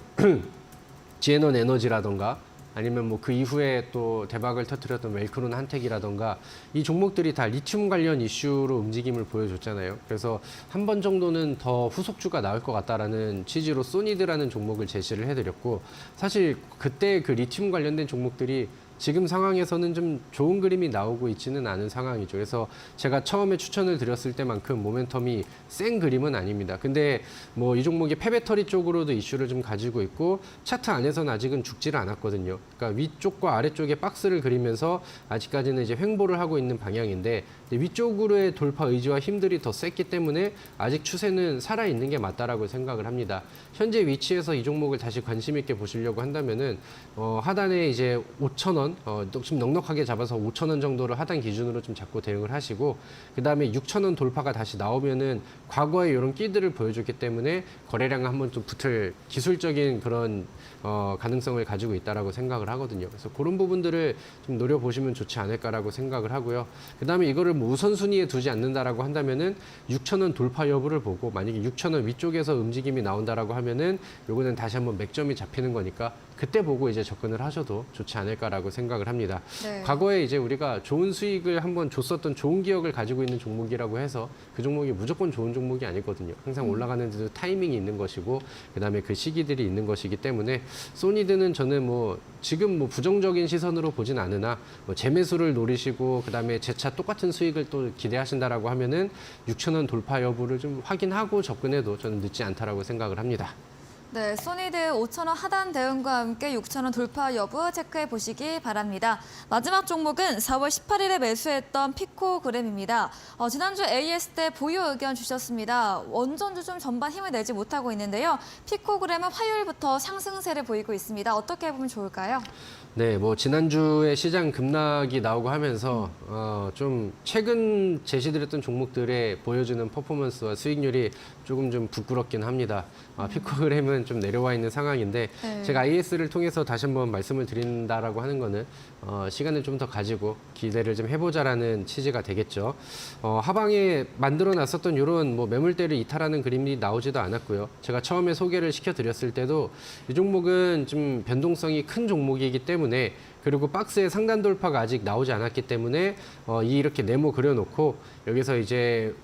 지에논 에너지라던가 아니면 뭐 그 이후에 또 대박을 터뜨렸던 웰크론 한텍이라던가 이 종목들이 다 리튬 관련 이슈로 움직임을 보여줬잖아요. 그래서 한 번 정도는 더 후속주가 나올 것 같다라는 취지로 소니드라는 종목을 제시를 해드렸고 사실 그때 그 리튬 관련된 종목들이 지금 상황에서는 좀 좋은 그림이 나오고 있지는 않은 상황이죠. 그래서 제가 처음에 추천을 드렸을 때만큼 모멘텀이 센 그림은 아닙니다. 근데 뭐 이 종목이 폐배터리 쪽으로도 이슈를 좀 가지고 있고 차트 안에서는 아직은 죽지를 않았거든요. 그러니까 위쪽과 아래쪽에 박스를 그리면서 아직까지는 이제 횡보를 하고 있는 방향인데 위쪽으로의 돌파 의지와 힘들이 더 셌기 때문에 아직 추세는 살아있는 게 맞다라고 생각을 합니다. 현재 위치에서 이 종목을 다시 관심 있게 보시려고 한다면은 하단에 이제 5,000원 좀 넉넉하게 잡아서 5,000원 정도를 하단 기준으로 좀 잡고 대응을 하시고 그다음에 6,000원 돌파가 다시 나오면은 과거에 이런 끼들을 보여줬기 때문에 거래량 한번 좀 붙을 기술적인 그런 가능성을 가지고 있다라고 생각을 하거든요. 그래서 그런 부분들을 좀 노려보시면 좋지 않을까라고 생각을 하고요. 그다음에 이거를 뭐 우선순위에 두지 않는다라고 한다면은 6,000원 돌파 여부를 보고 만약에 6,000원 위쪽에서 움직임이 나온다라고 하면은 요거는 다시 한번 맥점이 잡히는 거니까 그때 보고 이제 접근을 하셔도 좋지 않을까라고 생각을 합니다. 네. 과거에 이제 우리가 좋은 수익을 한번 줬었던 좋은 기억을 가지고 있는 종목이라고 해서 그 종목이 무조건 좋은 종목이 아니거든요. 항상 올라가는 데도 타이밍이 있는 것이고 그다음에 그 시기들이 있는 것이기 때문에 소니드는 저는 뭐 지금 뭐 부정적인 시선으로 보진 않으나 뭐 재매수를 노리시고 그다음에 재차 똑같은 수익을 또 기대하신다라고 하면은 6,000원 돌파 여부를 좀 확인하고 접근해도 저는 늦지 않다라고 생각을 합니다. 네, 소니드 5,000원 하단 대응과 함께 6,000원 돌파 여부 체크해 보시기 바랍니다. 마지막 종목은 4월 18일에 매수했던 피코그램입니다. 지난주 AS 때 보유 의견 주셨습니다. 원전주 좀 전반 힘을 내지 못하고 있는데요. 피코그램은 화요일부터 상승세를 보이고 있습니다. 어떻게 보면 좋을까요? 네, 뭐 지난주에 시장 급락이 나오고 하면서 좀 최근 제시드렸던 종목들의 보여주는 퍼포먼스와 수익률이 조금 좀 부끄럽긴 합니다. 피코그램은 상황은 좀 내려와 있는 상황인데 네. 제가 IS를 통해서 다시 한번 말씀을 드린다라고 하는 거는 시간을 좀 더 가지고 기대를 좀 해보자라는 취지가 되겠죠. 하방에 만들어 놨었던 이런 뭐 매물대를 이탈하는 그림이 나오지도 않았고요. 제가 처음에 소개를 시켜드렸을 때도 이 종목은 좀 변동성이 큰 종목이기 때문에 그리고 박스의 상단 돌파가 아직 나오지 않았기 때문에 이렇게 네모 그려놓고 여기서 이제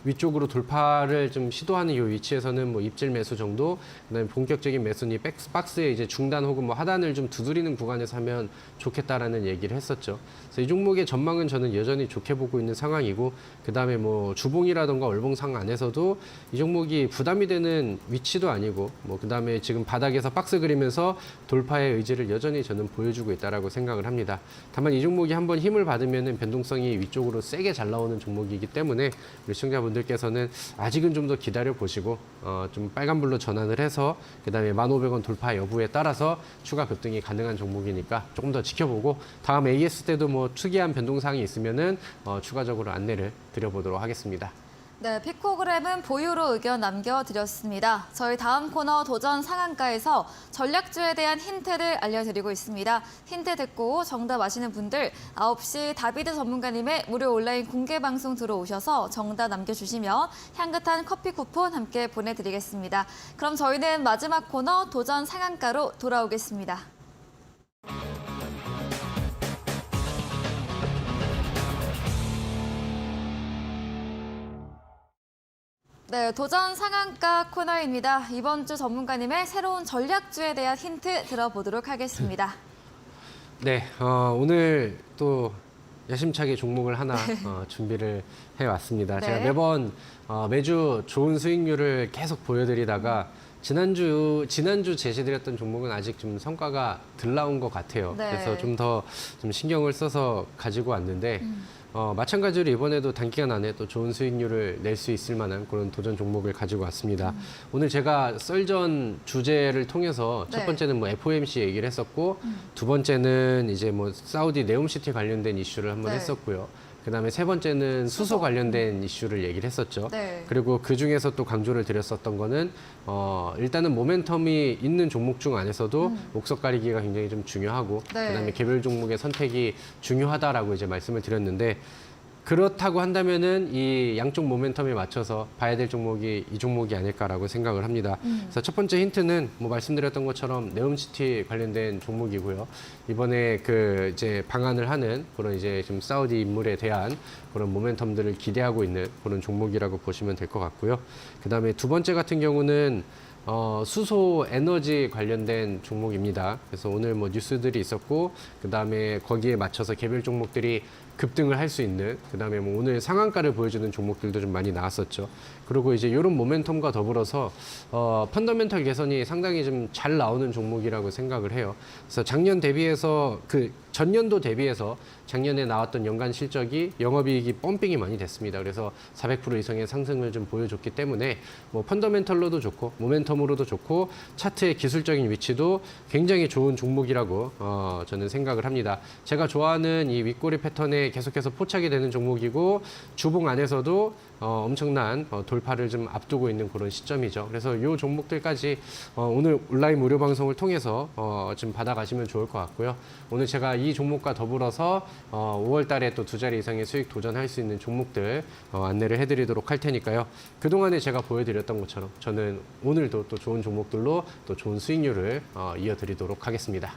위쪽으로 돌파를 좀 시도하는 이 위치에서는 뭐 입질 매수 정도, 그다음에 본격적인 매수는 이 박스의 이제 중단 혹은 뭐 하단을 좀 두드리는 구간에서 하면 좋겠다라는 얘기를 했었죠. 그래서 이 종목의 전망은 저는 여전히 좋게 보고 있는 상황이고, 그다음에 뭐 주봉이라던가 월봉상 안에서도 이 종목이 부담이 되는 위치도 아니고, 뭐 그다음에 지금 바닥에서 박스 그리면서 돌파의 의지를 여전히 저는 보여주고 있다라고 생각을 합니다. 다만 이 종목이 한번 힘을 받으면은 변동성이 위쪽으로 세게 잘 나오는 종목이기 때문에 우리 시청자분들께서는 아직은 좀 더 기다려 보시고 좀 빨간불로 전환을 해서 그다음에 1,500원 돌파 여부에 따라서 추가 급등이 가능한 종목이니까 조금 더 지켜보고 다음 AS 때도 뭐 특이한 변동사항이 있으면은 추가적으로 안내를 드려보도록 하겠습니다. 네, 피코그램은 보유로 의견 남겨드렸습니다. 저희 다음 코너 도전 상한가에서 전략주에 대한 힌트를 알려드리고 있습니다. 힌트 듣고 정답 아시는 분들 9시 다비드 전문가님의 무료 온라인 공개 방송 들어오셔서 정답 남겨주시면 향긋한 커피 쿠폰 함께 보내드리겠습니다. 그럼 저희는 마지막 코너 도전 상한가로 돌아오겠습니다. 네, 도전 상한가 코너입니다. 이번 주 전문가님의 새로운 전략주에 대한 힌트 들어보도록 하겠습니다. 네, 오늘 또 야심차게 종목을 하나 준비를 해왔습니다. 네. 제가 매번 매주 좋은 수익률을 계속 보여드리다가 지난주 제시드렸던 종목은 아직 좀 성과가 덜 나온 것 같아요. 네. 그래서 좀 더 좀 신경을 써서 가지고 왔는데 마찬가지로 이번에도 단기간 안에 또 좋은 수익률을 낼 수 있을 만한 그런 도전 종목을 가지고 왔습니다. 오늘 제가 썰전 주제를 통해서 첫 네. 번째는 뭐 FOMC 얘기를 했었고 두 번째는 이제 뭐 사우디 네옴시티 관련된 이슈를 한번 네. 했었고요. 그다음에 세 번째는 수소 관련된 이슈를 얘기를 했었죠. 네. 그리고 그 중에서 또 강조를 드렸었던 거는 일단은 모멘텀이 있는 종목 중 안에서도 옥석 가리기가 굉장히 좀 중요하고 네. 그다음에 개별 종목의 선택이 중요하다라고 이제 말씀을 드렸는데 그렇다고 한다면은 이 양쪽 모멘텀에 맞춰서 봐야 될 종목이 이 종목이 아닐까라고 생각을 합니다. 그래서 첫 번째 힌트는 뭐 말씀드렸던 것처럼 네옴시티 관련된 종목이고요. 이번에 그 이제 방한을 하는 그런 이제 좀 사우디 인물에 대한 그런 모멘텀들을 기대하고 있는 그런 종목이라고 보시면 될 것 같고요. 그다음에 두 번째 같은 경우는 수소 에너지 관련된 종목입니다. 그래서 오늘 뭐 뉴스들이 있었고, 그 다음에 거기에 맞춰서 개별 종목들이 급등을 할 수 있는, 그 다음에 뭐 오늘 상한가를 보여주는 종목들도 좀 많이 나왔었죠. 그리고 이제 이런 모멘텀과 더불어서 펀더멘털 개선이 상당히 좀 잘 나오는 종목이라고 생각을 해요. 그래서 작년 대비해서 전년도 대비해서 작년에 나왔던 연간 실적이 영업이익이 펌핑이 많이 됐습니다. 그래서 400% 이상의 상승을 좀 보여줬기 때문에 뭐 펀더멘털로도 좋고 모멘텀으로도 좋고 차트의 기술적인 위치도 굉장히 좋은 종목이라고 저는 생각을 합니다. 제가 좋아하는 이 윗꼬리 패턴에 계속해서 포착이 되는 종목이고 주봉 안에서도 엄청난 돌파를 좀 앞두고 있는 그런 시점이죠. 그래서 이 종목들까지 오늘 온라인 무료 방송을 통해서 좀 받아가시면 좋을 것 같고요. 오늘 제가 이 종목과 더불어서 5월 달에 또 2자리 이상의 수익 도전할 수 있는 종목들 안내를 해드리도록 할 테니까요. 그동안에 제가 보여드렸던 것처럼 저는 오늘도 또 좋은 종목들로 또 좋은 수익률을 이어드리도록 하겠습니다.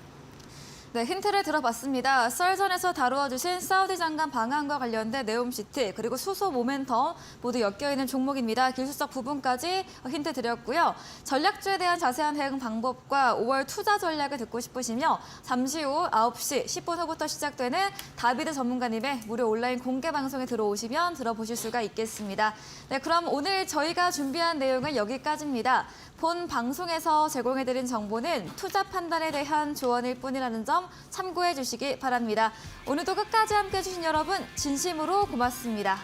네, 힌트를 들어봤습니다. 썰전에서 다루어주신 사우디 장관 방한과 관련된 네옴시티 그리고 수소 모멘텀 모두 엮여있는 종목입니다. 기술적 부분까지 힌트 드렸고요. 전략주에 대한 자세한 대응 방법과 5월 투자 전략을 듣고 싶으시면 잠시 후 9시 10분 후부터 시작되는 다비드 전문가님의 무료 온라인 공개 방송에 들어오시면 들어보실 수가 있겠습니다. 네, 그럼 오늘 저희가 준비한 내용은 여기까지입니다. 본 방송에서 제공해드린 정보는 투자 판단에 대한 조언일 뿐이라는 점 참고해 주시기 바랍니다. 오늘도 끝까지 함께해 주신 여러분 진심으로 고맙습니다.